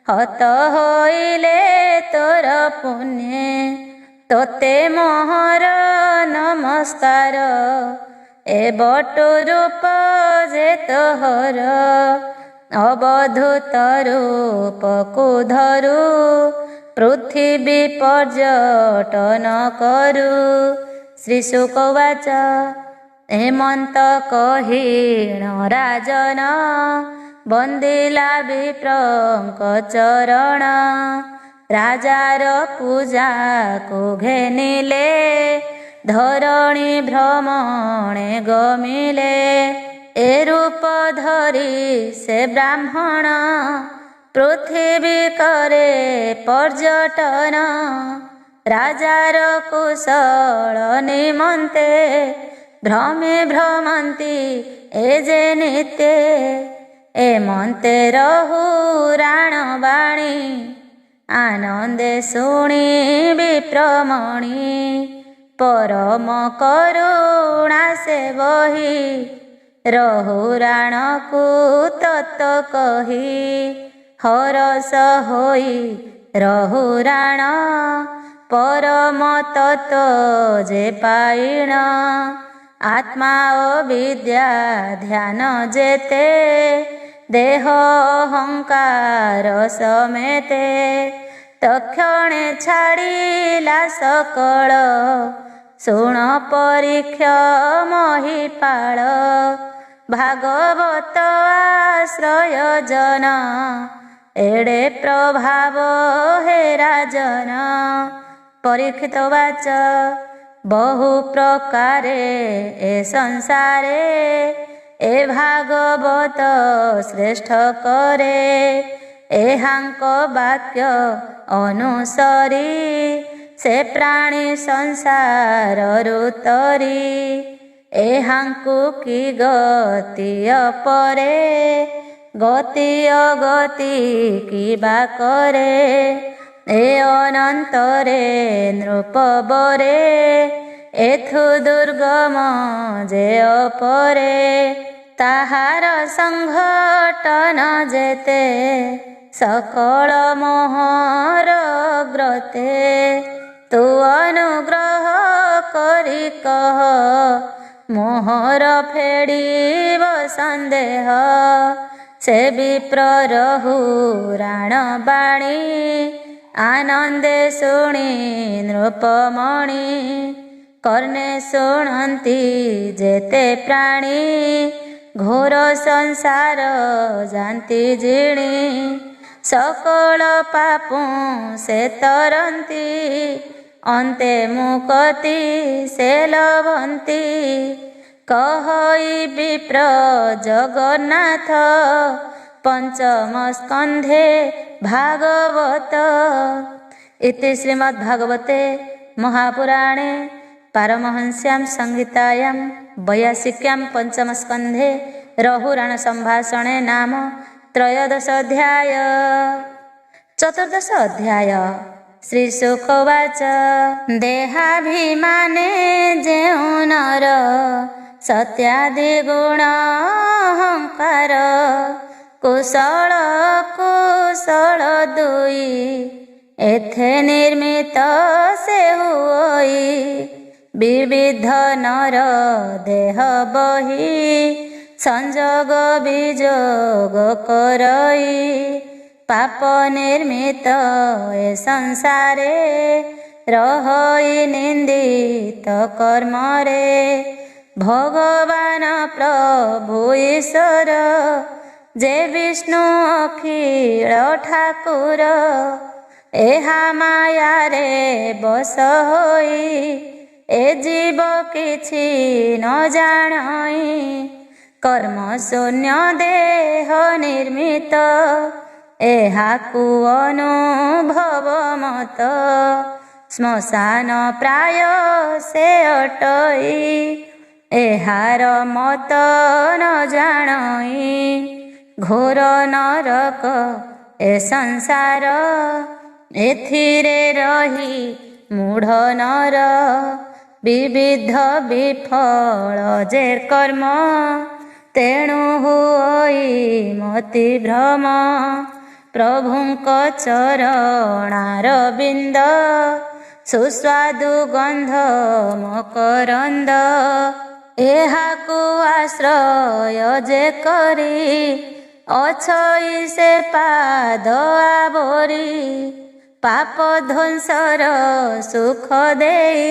ହତ ହୋଇଲେ ତୋର ପୁଣ୍ୟ। ତୋତେ ମୋହର ନମସ୍କାର ଏ ବଟୁ ରୂପ ଯେ ତୋହର। ଅବଧୂତ ରୂପକୁ ଧରୁ ପୃଥିବୀ ପର୍ଯ୍ୟଟନ କରୁ। ଶ୍ରୀ ଶୁକ ଉବାଚ ହେମନ୍ତ କହିଣ ରାଜନ ବନ୍ଦିଲା ବିପ୍ରଙ୍କ ଚରଣ। ରାଜାର ପୂଜାକୁ ଘେନିଲେ ଧରଣୀ ଭ୍ରମଣେ ଗମିଲେ। ଏ ରୂପ ଧରି ସେ ବ୍ରାହ୍ମଣ ପୃଥିବୀ କରେ ପର୍ଯ୍ୟଟନ। ରାଜାର କୁଶଳ ନିମନ୍ତେ ଭ୍ରମେ ଭ୍ରମନ୍ତି ଏ ଯେ ନିତ୍ୟ। ଏ ମନ୍ତେ ରହୁ ରାଣ ବାଣୀ ଆନନ୍ଦେ ଶୁଣି ବିପ୍ରମଣି। ପରମ କରୁଣା ସେ ବହି ରହୁ ରାଣକୁ ତତ୍ତ କହି। ହରସ ହୋଇ ରହୁ ରାଣ ପରମ ତତ୍ତ୍ୱ ଯେ ପାଇଣ। ଆତ୍ମା ଓ ବିଦ୍ୟା ଧ୍ୟାନ ଯେତେ ଦେହ ଅହଙ୍କାର ସಮೇତେ। ତକ୍ଷଣେ ଛାଡ଼ିଲା ସକଳ ଶୁଣ ପରୀକ୍ଷ ମହିପାଳ। ଭାଗବତ ଆଶ୍ରୟ ଜନ ଏଡ଼େ ପ୍ରଭାବ ହେ ରାଜନ। ପରୀକ୍ଷିତ ଉବାଚ ବହୁ ପ୍ରକାରେ ଏ ସଂସାରେ ଏ ଭାଗବତ ଶ୍ରେଷ୍ଠ କରେ। ଏହାଙ୍କ ବାକ୍ୟ ଅନୁସରି ସେ ପ୍ରାଣୀ ସଂସାରରୁ ତରି। ଏହାଙ୍କୁ କି ଗତି ଅପରେ ଗତି ଅଗତି କିବା କରେ। ଏ ଅନନ୍ତରେ ନୃପବରେ ଏଥୁ ଦୁର୍ଗମ ଯେ ଅପରେ। ତାହାର ସଂଘଟନ ଯେତେ ସକଳ ମୋହର ବ୍ରତେ। ତୁ ଅନୁଗ୍ରହ କରି କହ ମୋହର ଫେଡ଼ିବ ସନ୍ଦେହ। ସେ ବିପ୍ର ରହୁ ରାଣ ବାଣୀ ଆନନ୍ଦେ ଶୁଣି ନୃପମଣି। କର୍ଣ୍ଣେ ଶୁଣନ୍ତି ଯେତେ ପ୍ରାଣୀ ଘୋର ସଂସାର ଯାନ୍ତି ଜିଣି। ସକଳ ପାପୁ ସେ ତରନ୍ତି ଅନ୍ତେ ମୁକତି ସେ ଲଭନ୍ତି। କହଇ ବିପ୍ର ଜଗନ୍ନାଥ ପଞ୍ଚମ ସ୍କନ୍ଧେ ଭାଗବତ। ଇତି ଶ୍ରୀମଦ୍ଭାଗବତେ ମହାପୁରାଣେ ପାରମହଂସ୍ୟାಂ ସଂହିତାୟାं 82 ପଞ୍ଚମ ସ୍କନ୍ଧେ ରହୁରାଣ ସମ୍ଭାଷणे ନାମ ତ୍ରୟୋଦଶ ଅଧ୍ୟାୟ। ଚତୁର୍ଦଶ ଅଧ୍ୟାୟ। ଶ୍ରୀ ଶୁକ ଉବାଚ ଦେହାଭିମାନେ ଯେଉଁ ନର ସତ୍ୟାଦି ଗୁଣ ଅହଙ୍କାର। କୁଶଳ କୁଶଳ ଦୁଇ ଏଥେ ନିର୍ମିତ ସେ ହୁଇ। ବିବିଧ ନର ଦେହ ବହି ସଂଯୋଗ ବିଯୋଗ କରଇ। ପାପ ନିର୍ମିତ ଏ ସଂସାରେ ରହଇ ନିନ୍ଦିତ କର୍ମରେ। ଭଗବାନ ପ୍ରଭୁ ଈଶ୍ୱର ଯେ ବିଷ୍ଣୁ ଅଖିଳ ଠାକୁର। ଏହା ମାୟାରେ ବଶ ହୋଇ ଏ ଜୀବ କିଛି ନ ଜାଣଇ। କର୍ମ ଶୂନ୍ୟ ଦେହ ନିର୍ମିତ ଏହାକୁ ଅନୁଭବ ମତ। ଶ୍ମଶାନ ପ୍ରାୟ ସେ ଅଟଇ ଏହାର ମତ ନ ଜାଣଇ। ଘୋର ନରକ ଏ ସଂସାର ଏଥିରେ ରହି ମୂଢ଼ ନର। ବିବିଧ ବିଫଳ ଯେ କର୍ମ ତେଣୁ ହୁଅଇ ମତି ଭ୍ରମ ପ୍ରଭୁଙ୍କ ଚରଣାର ବିନ୍ଦ ସୁସ୍ୱାଦୁ ଗନ୍ଧ ମକରନ୍ଦ ଏହାକୁ ଆଶ୍ରୟ ଯେ କରି ଅଛଇ ସେ ପାଦ ଆବୋରି ପାପ ଧ୍ୱଂସର ସୁଖ ଦେଇ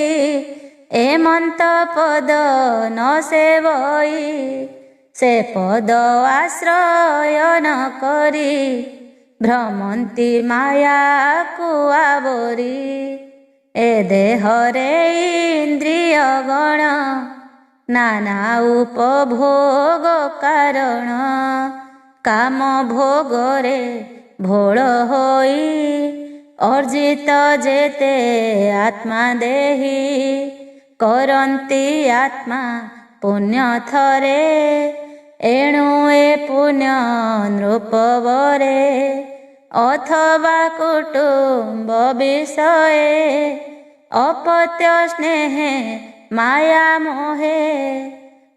ଏମନ୍ତ ପଦ ନ ସେବଇ ସେ ପଦ ଆଶ୍ରୟ ନ କରି ଭ୍ରମନ୍ତି ମାୟାକୁ ଆବୋରି ଏ ଦେହରେ ଇନ୍ଦ୍ରିୟ ଗଣ ନାନା ଉପଭୋଗ କାରଣ କାମ ଭୋଗରେ ଭୋଳ ହୋଇ ଅର୍ଜିତ ଯେତେ ଆତ୍ମା ଦେହି କରନ୍ତି ଆତ୍ମା ପୁଣ୍ୟ ଥରେ ଏଣୁ ଏ ପୁଣ୍ୟ ନୃପବରେ ଅଥବା କୁଟୁମ୍ବ ବିଷये ଅପତ୍ୟ ସ୍ନେହେ ମାୟା ମୋହେ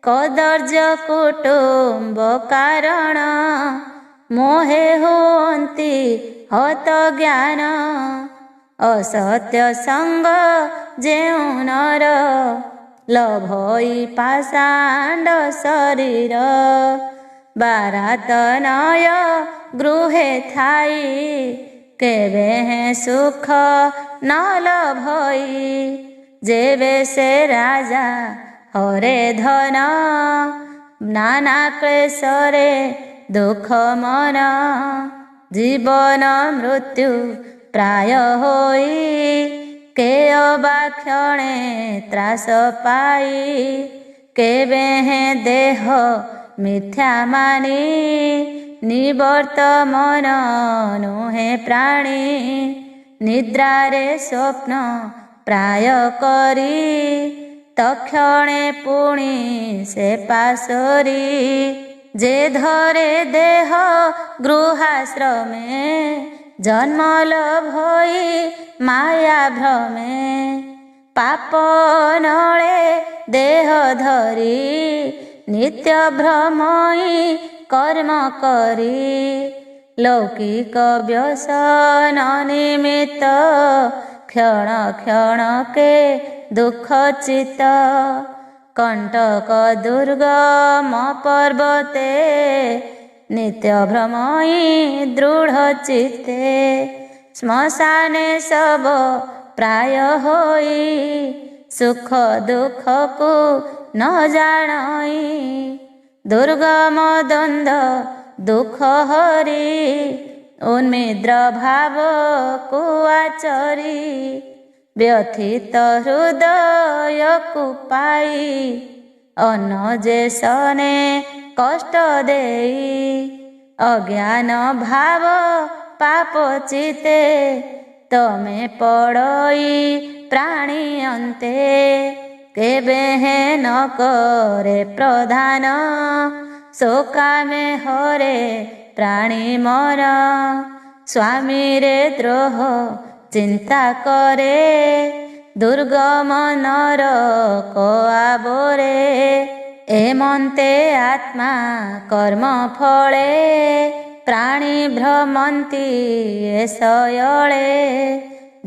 କଦର୍ଯ୍ୟ କୁଟୁମ୍ବ କାରଣ ମୋହେ ହୁଅନ୍ତି ହତ ଜ୍ଞାନ ଅସତ୍ୟ ସଙ୍ଗ ଯେଉଁ ନର ଲଭଇ ପାଷାଣ୍ଡ ଶରୀର ବାରାତ ନୟ ଗୃହେ ଥାଇ କେବେ ସୁଖ ନ ଲଭଇ ଯେବେ ସେ ରାଜା ହରେ ଧନ ନାନା କ୍ଲେଶରେ ଦୁଃଖ ମନ ଜୀବନ ମୃତ୍ୟୁ ପ୍ରାୟ ହୋଇ କେ ଅବା କ୍ଷଣେ ତ୍ରାସ ପାଇ କେବେ ଦେହ ମିଥ୍ୟା ମାନି ନିବର୍ତ୍ତମନ ନୁହେଁ ପ୍ରାଣୀ ନିଦ୍ରାରେ ସ୍ୱପ୍ନ ପ୍ରାୟ କରି ତକ୍ଷଣେ ପୁଣି ସେ ପାଶୋରି ଯେ ଧରେ ଦେହ ଗୃହାଶ୍ରମେ ଜନ୍ମ ଲଭଇ ମାୟା ଭ୍ରମେ ପାପ ନଳେ ଦେହ ଧରି ନିତ୍ୟ ଭ୍ରମଇ କର୍ମ କରି ଲୌକିକ ବ୍ୟସନ ନିମିତ୍ତ କ୍ଷଣ କ୍ଷଣକେ ଦୁଃଖ ଚିତ୍ତ କଣ୍ଟକ ଦୁର୍ଗମ ପର୍ବତେ ନିତ୍ୟ ଭ୍ରମଇ ଦୃଢ଼ ଚିତ୍ତେ ଶ୍ମଶାନେ ଶବ ପ୍ରାୟ ହୋଇ ସୁଖ ଦୁଃଖକୁ ନ ଜାଣଇ ଦୁର୍ଗମ ଦ୍ୱନ୍ଦ ଦୁଃଖ ହରି ଉନ୍ମିଦ୍ର ଭାବକୁ ଆଚରି ବ୍ୟଥିତ ହୃଦୟକୁ ପାଇ ଅନଯେସନେ କଷ୍ଟ ଦେଇ ଅଜ୍ଞାନ ଭାବ ପାପ ଚିତେ ତମେ ପଡ଼ଇ ପ୍ରାଣୀ ଅନ୍ତେ କେବେ ନ କରେ ପ୍ରଧାନ ଶୋକାମେ ହରେ ପ୍ରାଣୀ ମର ସ୍ୱାମୀରେ ଦ୍ରୋହ ଚିନ୍ତା କରେ ଦୁର୍ଗମ ନରକ ଆବୋରେ ଏମନ୍ତେ ଆତ୍ମା କର୍ମ ଫଳେ ପ୍ରାଣୀ ଭ୍ରମନ୍ତି ଏସୟଳେ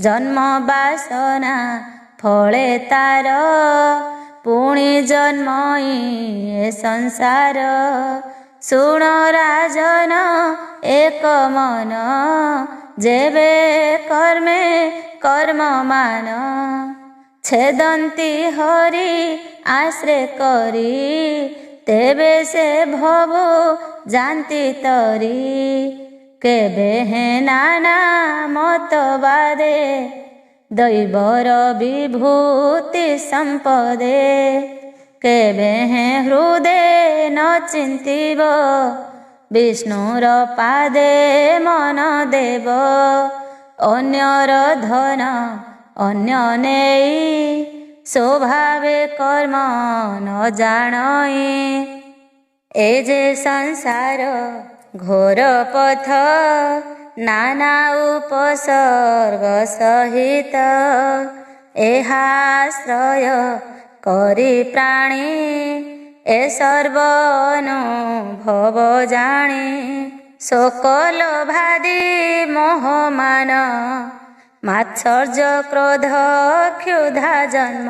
ଜନ୍ମ ବାସନା ଫଳେ ତାର ପୁଣି ଜନ୍ମଇ ଏ ସଂସାର ଶୁଣ ରାଜନ ଏକ ମନ ଯେବେ କର୍ମେ କର୍ମମାନ ଛେଦନ୍ତି ହରି ଆଶ୍ରେ କରି ତେବେ ସେ ଭବୁ ଯାନ୍ତି ତରି କେବେ ନାନା ମତବାଦେ ଦୈବର ବିଭୂତି ସମ୍ପଦେ କେବେ ହୃଦେ ନ ଚିନ୍ତିବ ବିଷ୍ଣୁର ପାଦେ ମନ ଦେବ ଅନ୍ୟର ଧନ ଅନ୍ୟ ନେଇ ସ୍ୱଭାବେ କର୍ମ ନ ଜାଣଇ ଏ ଯେ ସଂସାର ଘୋର ପଥ ନାନା ଉପସର୍ଗ ସହିତ ଏହା ଆଶ୍ରୟ କରି ପ୍ରାଣୀ ଏ ସର୍ବନୁଭବ ଜାଣି ଶୋକଲ ଭାଦି ମୋହମାନ ମାତ୍ସର୍ଯ୍ୟ କ୍ରୋଧ କ୍ଷୁଧା ଜନ୍ମ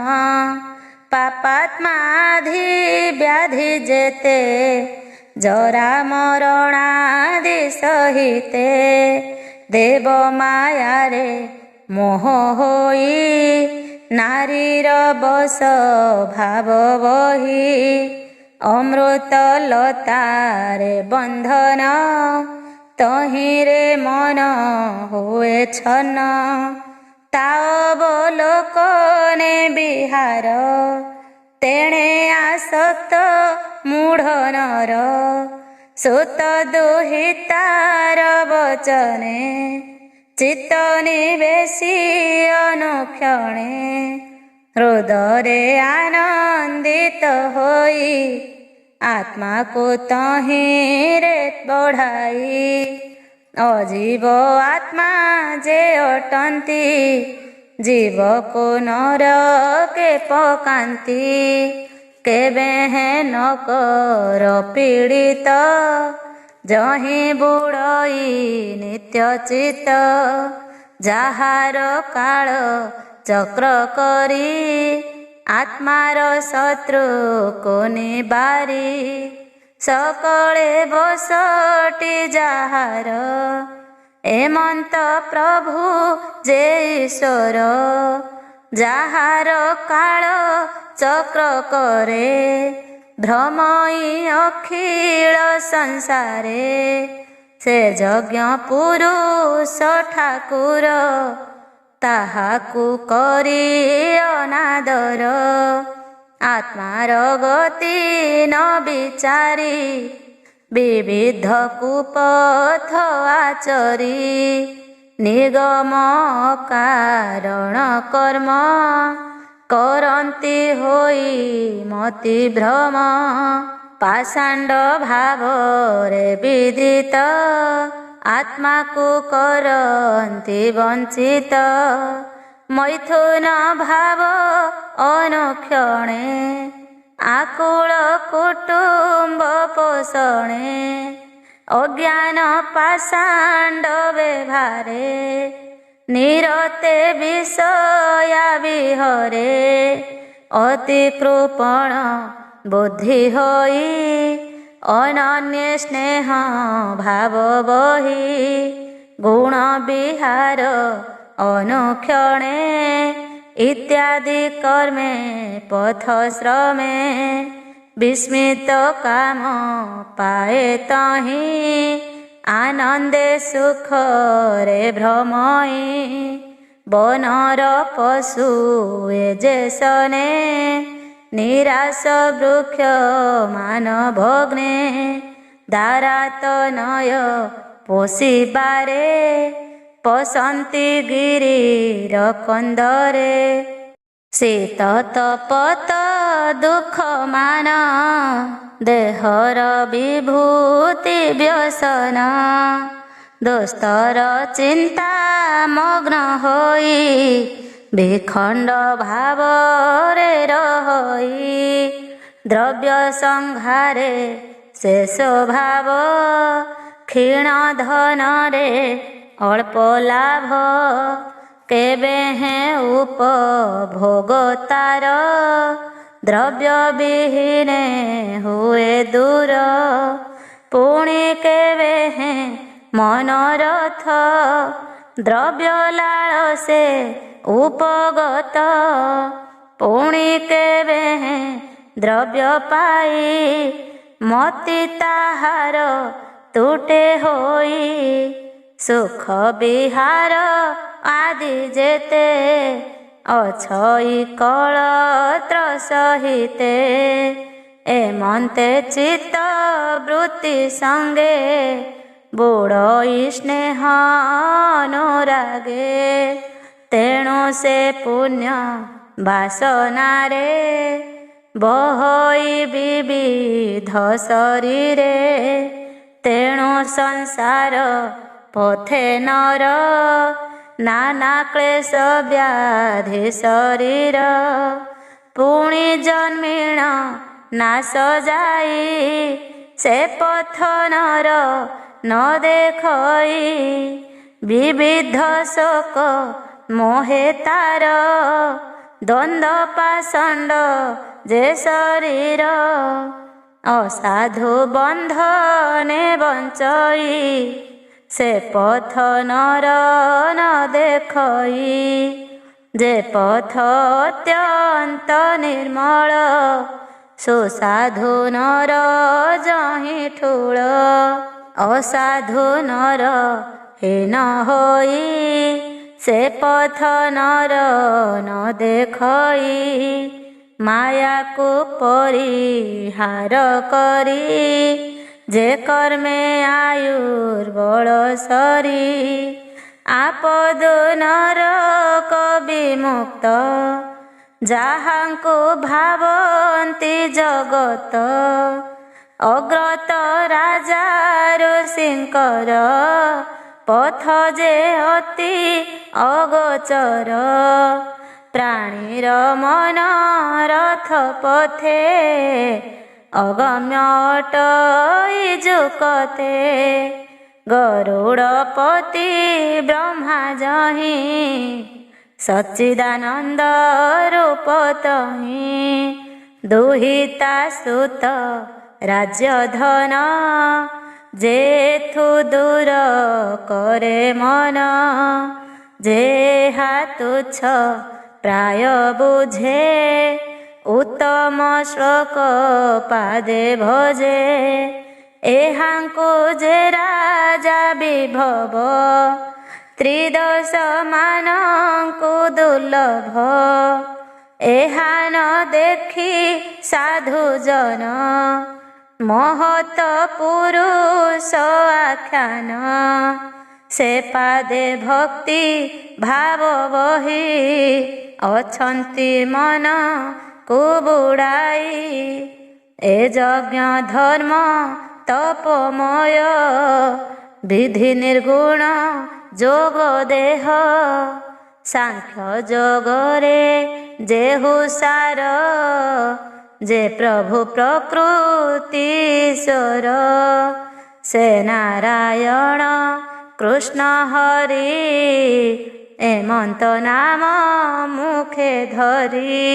ପାପାତ୍ମାଧି ବ୍ୟାଧି ଯେତେ ଜରା ମରଣାଦି ସହିତେ ଦେବ ମାୟାରେ ମୋହ ହୋଇ ନାରୀର ବଶ ଭାବ ବହି ଅମୃତ ଲତାରେ ବନ୍ଧନ ତହିଁରେ ମନ ହୁଏ ଛନ୍ନ ତା ଅବଲୋକନେ ବିହାର ତେଣେ ଆସକ୍ତ ମୂଢ଼ ନର ସୁତ ଦୁହିତାର ବଚନେ ଚିତ୍ତ ନିବେଶୀ ଅନୁକ୍ଷଣେ ହୃଦୟରେ ଆନନ୍ଦିତ ହୋଇ ଆତ୍ମାକୁ ତହିଁରେ ବଢ଼ାଇ ଅଜୀବ ଆତ୍ମା ଯେ ଅଟନ୍ତି ଜୀବକୁ ନରକେ ପକାନ୍ତି କେବେ ନ କର ପୀଡ଼ିତ ଯହିଁ ବୁଡ଼ଇ ନିତ୍ୟଚିତ ଯାହାର କାଳ ଚକ୍ର କରି ଆତ୍ମାର ଶତ୍ରୁକୁ ନିବାରି ସକଳେ ବସଟି ଯାହାର ଏମନ୍ତ ପ୍ରଭୁ ଯେ ଈଶ୍ୱର ଯାହାର କାଳ ଚକ୍ର କରେ ଭ୍ରମଇ ଅଖିଳ ସଂସାରେ ସେ ଯଜ୍ଞ ପୁରୁଷ ଠାକୁର ତାହାକୁ କରି ଅନାଦର ଆତ୍ମାର ଗତି ନ ବିଚାରି ବିବିଧ କୁପଥ ଆଚରି ନିଗମ କାରଣ କର୍ମ କରନ୍ତି ହୋଇ ମତି ଭ୍ରମ ପାଷାଣ୍ଡ ଭାବରେ ବିଦିତ ଆତ୍ମାକୁ କରନ୍ତି ବଞ୍ଚିତ ମୈଥୁନ ଭାବ ଅନୁକ୍ଷଣେ ଆକୁଳ କୁଟୁମ୍ବ ପୋଷଣେ ଅଜ୍ଞାନ ପାଷାଣ୍ଡ ବ୍ୟବହାରେ ନିରତେ ବିଷୟା ବିହରେ ଅତି କୃପଣ ବୁଦ୍ଧି ହୋଇ ଅନନ୍ୟ ସ୍ନେହ ଭାବ ବହି ଗୁଣ ବିହାର ଅନୁକ୍ଷଣେ ଇତ୍ୟାଦି କର୍ମେ ପଥ ଶ୍ରମେ ବିସ୍ମିତ କାମ ପାଏ ତହିଁ ଆନନ୍ଦେ ସୁଖରେ ଭ୍ରମଇ ବନର ପଶୁ ଏ ଯେ ସନେ ନିରାଶ ବୃକ୍ଷ ମାନ ଭଗ୍ନେ ଦାରାତ ନୟ ପୋଷିବାରେ ପଶନ୍ତି ଗିରିର କନ୍ଦରେ ଶୀତ ତପତ ଦୁଃଖ ମାନ ଦେହର ବିଭୂତି ବ୍ୟସନ ଦୋସ୍ତର ଚିନ୍ତା ମଗ୍ନ ହୋଇ ବିଖଣ୍ଡ ଭାବରେ ରହି ଦ୍ରବ୍ୟ ସଂଘାରେ ଶେଷ ଭାବ କ୍ଷୀଣ ଧନରେ ଅଳ୍ପ ଲାଭ କେବେ ଉପଭୋଗ ତାର ଦ୍ରବ୍ୟ ବିହୀନେ ହୁଏ ଦୂର ପୁଣି କେବେ ମନୋରଥ ଦ୍ରବ୍ୟ ଲାଳସେ ଉପଗତ ପୁଣି କେବେ ଦ୍ରବ୍ୟ ପାଇ ମତି ତାହାର ତୁଟେ ହୋଇ ସୁଖ ବିହାର ଆଦି ଯେତେ ଅଛଇ କଳତ୍ର ସହିତେ ଏମନ୍ତେ ଚିତ୍ତ ବୃତ୍ତି ସଙ୍ଗେ ବୁଡ଼ଇ ସ୍ନେହ ଅନୁରାଗେ ତେଣୁ ସେ ପୁଣ୍ୟ ବାସନାରେ ବହଇ ବିବିଧ ଶରୀରେ ତେଣୁ ସଂସାର ପଥେ ନର ନାନା କ୍ଲେଶ ବ୍ୟାଧି ଶରୀର ପୁଣି ଜନ୍ମିଣ नाश जाई से पथ नर न देखई विविध शोक मोहे तार द्वंद्व पाषंड जे शरीर असाधु बंधने बंचई से पथ नर न देखई जे पथ अत्यंत निर्मल सुसाधु नर जहि ठूल असाधु नर हीन होई से पथ नर न देखई माया को परिहार करी जे कर्मे आयुर्बल सरी आपद नरक विमुक्त जाहांको भावन्ति जगत अग्रत राजा ऋषिंकर पथ जे अति अगोचर प्राणीर मन रथ पथे अगम्य अटई जुकते गरुड़पति ब्रह्मा जहि सच्चिदानंद रूप तहि दुहिता सुत राज्य धन जेथु दूर करे मन जे तुच्छ प्राय बुझे उत्तम श्लोक पादे भजे एहांको जे राजा विभव त्रिदश मानंकु दुर्लभ एहा न देखी साधु जन महत पुरुष आख्यान से पादे भक्ति भाव बही अछंती मन को बुड़ाई ए यज्ञ धर्म तपमय विधि निर्गुण जोग देह सांख्य जोगरे जेहु सार जे प्रभु प्रकृतीश्वर से नारायण कृष्ण हरि एमंत नाम मुखे धरी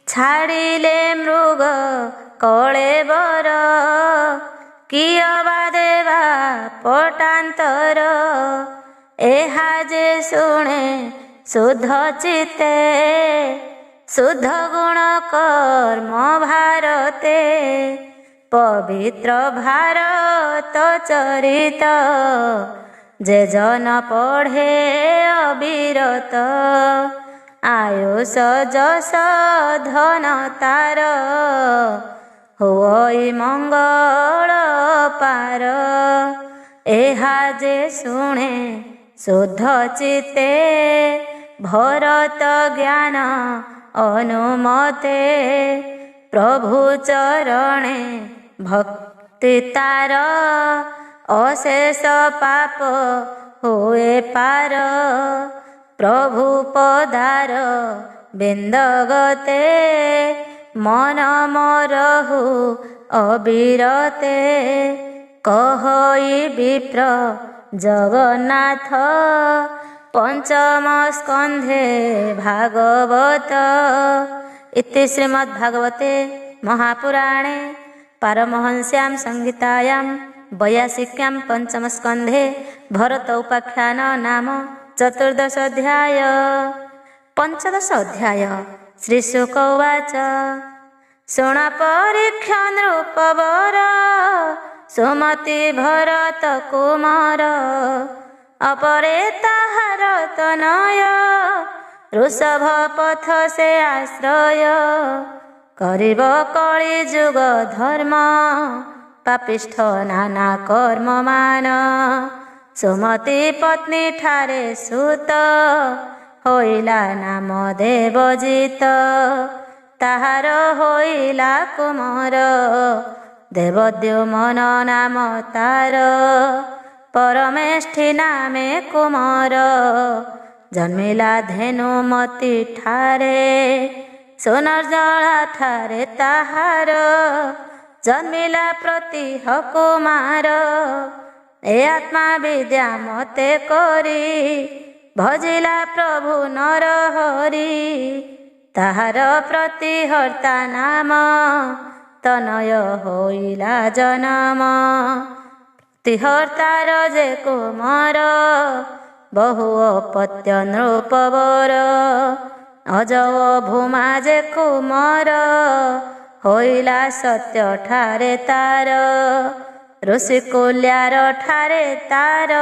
छाड़िले मृग कलेबर कियबा देवा पटांतर एहा जे शुणे शुद्ध चित्ते शुद्ध गुण कर्म भारते पवित्र भारत चरित जे जन पढ़े अविरत आयुष जस धन तार होई मंगल पार एहा जे शुणे शुद्ध चित्ते भरत ज्ञान अनुमते प्रभु चरणे भक्ति तार अशेष पाप हुए पार प्रभु पदार बिंदगते मन मोरहु अविरते कहई विप्र जगन्नाथ पंचम स्कंधे भागवत इति श्रीमद्भागवते महापुराणे पारमहंस्यां संहितायां 82 पंचमस्कंधे भरत उपाख्यान नाम चतुर्दश अध्याय। पंचदश अध्याय। श्री शुक उवाच शुण परीक्ष्य नृपवर सुमति भरत कुमार अपरे ताहार तनय ऋषभ पथ से आश्रय करिब कଳି जुग धर्म पापिष्ठ नाना कर्म मान सुमति पत्नी ठारे सुत होइला नाम देवजित ताहार होइला कुमार देवद्युमन नाम तार परमेष्ठी नामे कुमार जन्मिला धेनुमती ठारे ସୁନର୍ଜଳା ଠାରେ ତାହାର ଜନ୍ମିଲା ପ୍ରତିହ କୁମାର। ଏ ଆତ୍ମା ବିଦ୍ୟା ମତେ କରି ଭଜିଲା ପ୍ରଭୁ ନର ହରି। ତାହାର ପ୍ରତିହର୍ତ୍ତା ନାମ ତନୟ ହୋଇଲା ଜନମ। ପ୍ରତିହର୍ତ୍ତାର ଯେ କୁମାର ବହୁ ଅପତ୍ୟ ନୃପବର। ଅଜବ ଭୂମା ଯେ କୁମାର ହୋଇଲା ସତ୍ୟ ଠାରେ ତାର। ଋଷିକୁଲ୍ୟାର ଠାରେ ତାର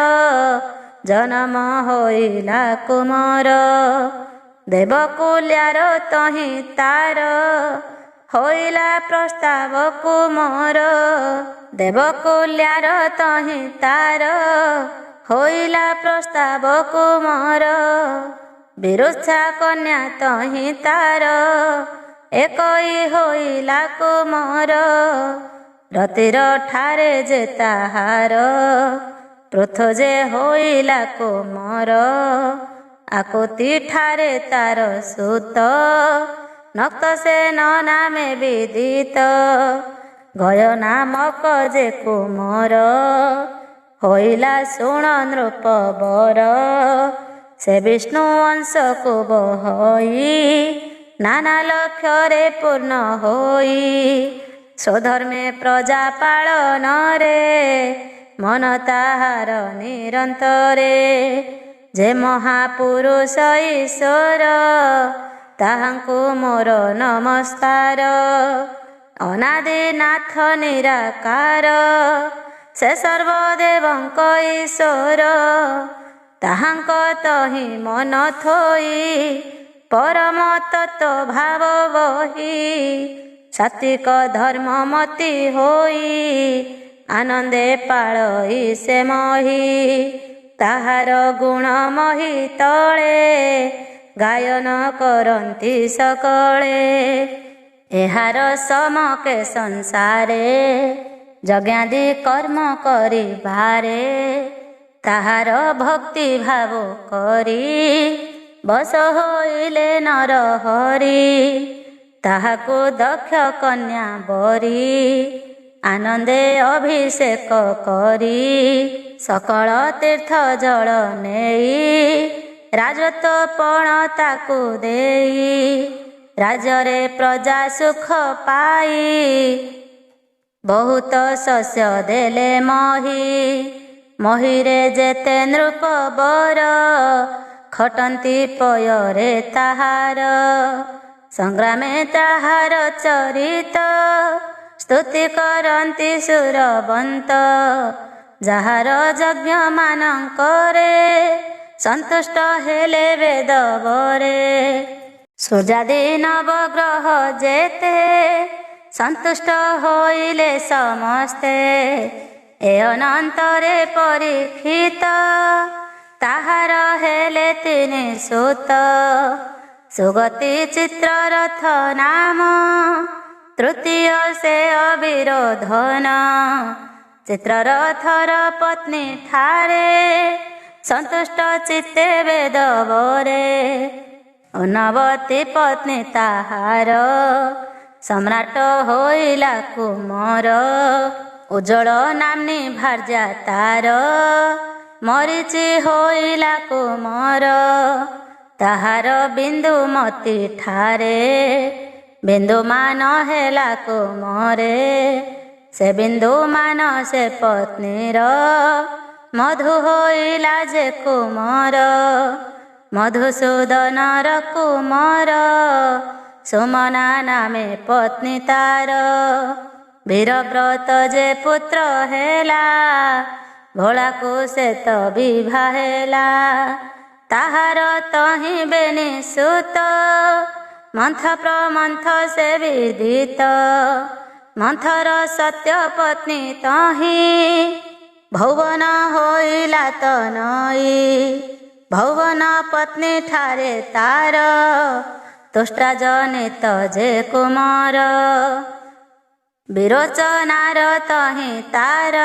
ଜନମ ହୋଇଲା କୁମାର। ଦେବକୁଲ୍ୟାର ତହିଁ ତାର ହୋଇଲା ପ୍ରସ୍ତାବ କୁମାର। ଦେବକୁଲ୍ୟାର ତହିଁ ତାର ହୋଇଲା ପ୍ରସ୍ତାବ କୁମାର। ବିରୁଚ୍ଛା କନ୍ୟା ତହିଁ ତାର ଏକଇ ହୋଇଲା କୁମାର। ରତିର ଠାରେ ଯେ ତାହାର ପୃଥୁ ଯେ ହୋଇଲା କୁମାର। ଆକୁତି ଠାରେ ତାର ସୁତ ନକ୍ତସେନ ନାମେ ବିଦିତ। ଗୟ ନାମକ ଯେ କୁମାର ହୋଇଲା ଶୁଣ ନୃପବର। ସେ ବିଷ୍ଣୁ ଅଂଶକୁ ବହଇ ନାନା ଲକ୍ଷ୍ୟରେ ପୂର୍ଣ୍ଣ ହୋଇ ସ୍ୱଧର୍ମେ ପ୍ରଜା ପାଳନରେ ମନ ତାହାର ନିରନ୍ତରେ। ଯେ ମହାପୁରୁଷ ଈଶ୍ୱର ତାହାଙ୍କୁ ମୋର ନମସ୍କାର। ଅନାଦିନାଥ ନିରାକାର ସେ ସର୍ବଦେବଙ୍କ ଈଶ୍ୱର। ତାହାଙ୍କ ତହିଁ ମନ ଥୋଇ ପରମ ତତ୍ତ୍ୱ ଭାବ ବହି। ସାତ୍ୱିକ ଧର୍ମମତି ହୋଇ ଆନନ୍ଦେ ପାଳଇ ସେ ମହି। ତାହାର ଗୁଣ ମହି ତଳେ ଗାୟନ କରନ୍ତି ସକଳେ। ଏହାର ସମକେ ସଂସାରେ ଯଜ୍ଞାଦି କର୍ମ କରିବାରେ। ତାହାର ଭକ୍ତି ଭାବ କରି ବଶ ହୋଇଲେ ନର ହରି। ତାହାକୁ ଦକ୍ଷ କନ୍ୟା ବରି ଆନନ୍ଦେ ଅଭିଷେକ କରି। ସକଳ ତୀର୍ଥ ଜଳ ନେଇ ରାଜତ୍ୱ ପଣ ତାକୁ ଦେଇ। ରାଜ୍ୟରେ ପ୍ରଜା ସୁଖ ପାଇ ବହୁତ ଶସ୍ୟ ଦେଲେ ମହି। ମହିରେ ଯେତେ ନୃପବର ଖଟନ୍ତି ପୟରେ ତାହାର। ସଂଗ୍ରାମେ ତାହାର ଚରିତ ସ୍ତୁତି କରନ୍ତି ସୁରବନ୍ତ। ଯାହାର ଯଜ୍ଞ ମାନଙ୍କରେ ସନ୍ତୁଷ୍ଟ ହେଲେ ବେଦବରେ। ସୂର୍ଯ୍ୟାଦି ନବଗ୍ରହ ଯେତେ ସନ୍ତୁଷ୍ଟ ହୋଇଲେ ସମସ୍ତେ। ଏ ଅନନ୍ତରେ ପରୀକ୍ଷିତ ତାହାର ହେଲେ ତିନି ସୁତ। ସୁଗତି ଚିତ୍ରରଥ ନାମ ତୃତୀୟ ସେ ଅବିରୋଧନ। ଚିତ୍ରରଥର ପତ୍ନୀ ଠାରେ ସନ୍ତୁଷ୍ଟ ଚିତ୍ତେ ବେଦବରେ। ଅନବତୀ ପତ୍ନୀ ତାହାର ସମ୍ରାଟ ହୋଇଲା କୁମାର। ଉଜ୍ଜଳ ନାମ୍ନୀ ଭାର୍ଯ୍ୟା ତାର ମରିଚି ହୋଇଲା କୁମାର। ତାହାର ବିନ୍ଦୁମତୀ ଠାରେ ବିନ୍ଦୁମାନ ହେଲା କୁମାରେ। ସେ ବିନ୍ଦୁମାନ ସେ ପତ୍ନୀର ମଧୁ ହୋଇଲା ଯେ କୁମାର। ମଧୁସୂଦନର କୁମାର ସୁମନା ନାମେ ପତ୍ନୀ ତାର। ବୀରବ୍ରତ ଯେ ପୁତ୍ର ହେଲା ଭୋଳାକୁ ସେ ତ ବିଭା ହେଲା। ତାହାର ତହିଁ ବେନି ସୁତ ମନ୍ଥ ପ୍ରମନ୍ଥ ସେ ବିଦିତ। ମନ୍ଥର ସତ୍ୟ ପତ୍ନୀ ତହିଁ ଭୁବନ ହୋଇଲା ତନଇ। ଭୁବନ ପତ୍ନୀ ଠାରେ ତାର ତୁଷ୍ଟା ଜନିତ ଯେ କୁମାର। ବିରୋଚନାର ତହିଁ ତାର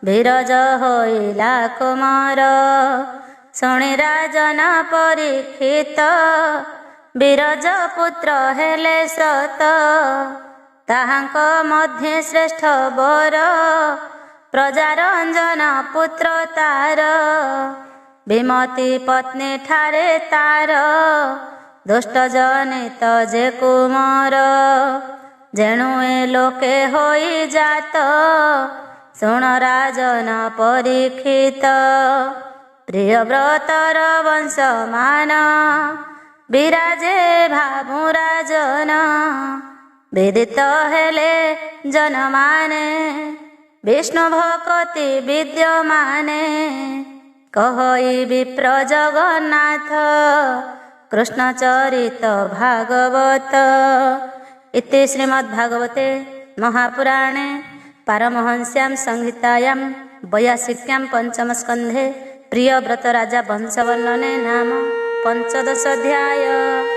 ବିରଜ ହୋଇଲା କୁମାର। ଶୁଣି ରାଜନ ପରୀକ୍ଷିତ ବିରଜ ପୁତ୍ର ହେଲେ ସତ, ତାହାଙ୍କ ମଧ୍ୟେ ଶ୍ରେଷ୍ଠ ବର। ପ୍ରଜାରଞ୍ଜନ ପୁତ୍ର ତାର, ବିମତି ପତ୍ନୀ ଠାରେ ତାର। ଦୁଷ୍ଟ ଜନିତ ଯେ କୁମର, ଯେଣୁ ଏ ଲୋକେ ହୋଇ ଜାତ। ଶୁଣ ରାଜନ ପରୀକ୍ଷିତ, ପ୍ରିୟବ୍ରତର ବଂଶମାନ। ବିରାଜେ ଭାବୁ ରାଜନ, ବିଦିତ ହେଲେ ଜନମାନେ। ବିଷ୍ଣୁ ଭକତି ବିଦ୍ୟମାନେ, କହଇ ବିପ୍ର ଜଗନ୍ନାଥ। କୃଷ୍ଣ ଚରିତ ଭାଗବତ। ଇତି ଶ୍ରୀମଦ୍ଭାଗବତେ महापुराणे पारमहंस्यां संहितायां 82 पंचमस्कन्धे प्रियव्रत राजा वंशवर्णने नाम 15 अध्याय।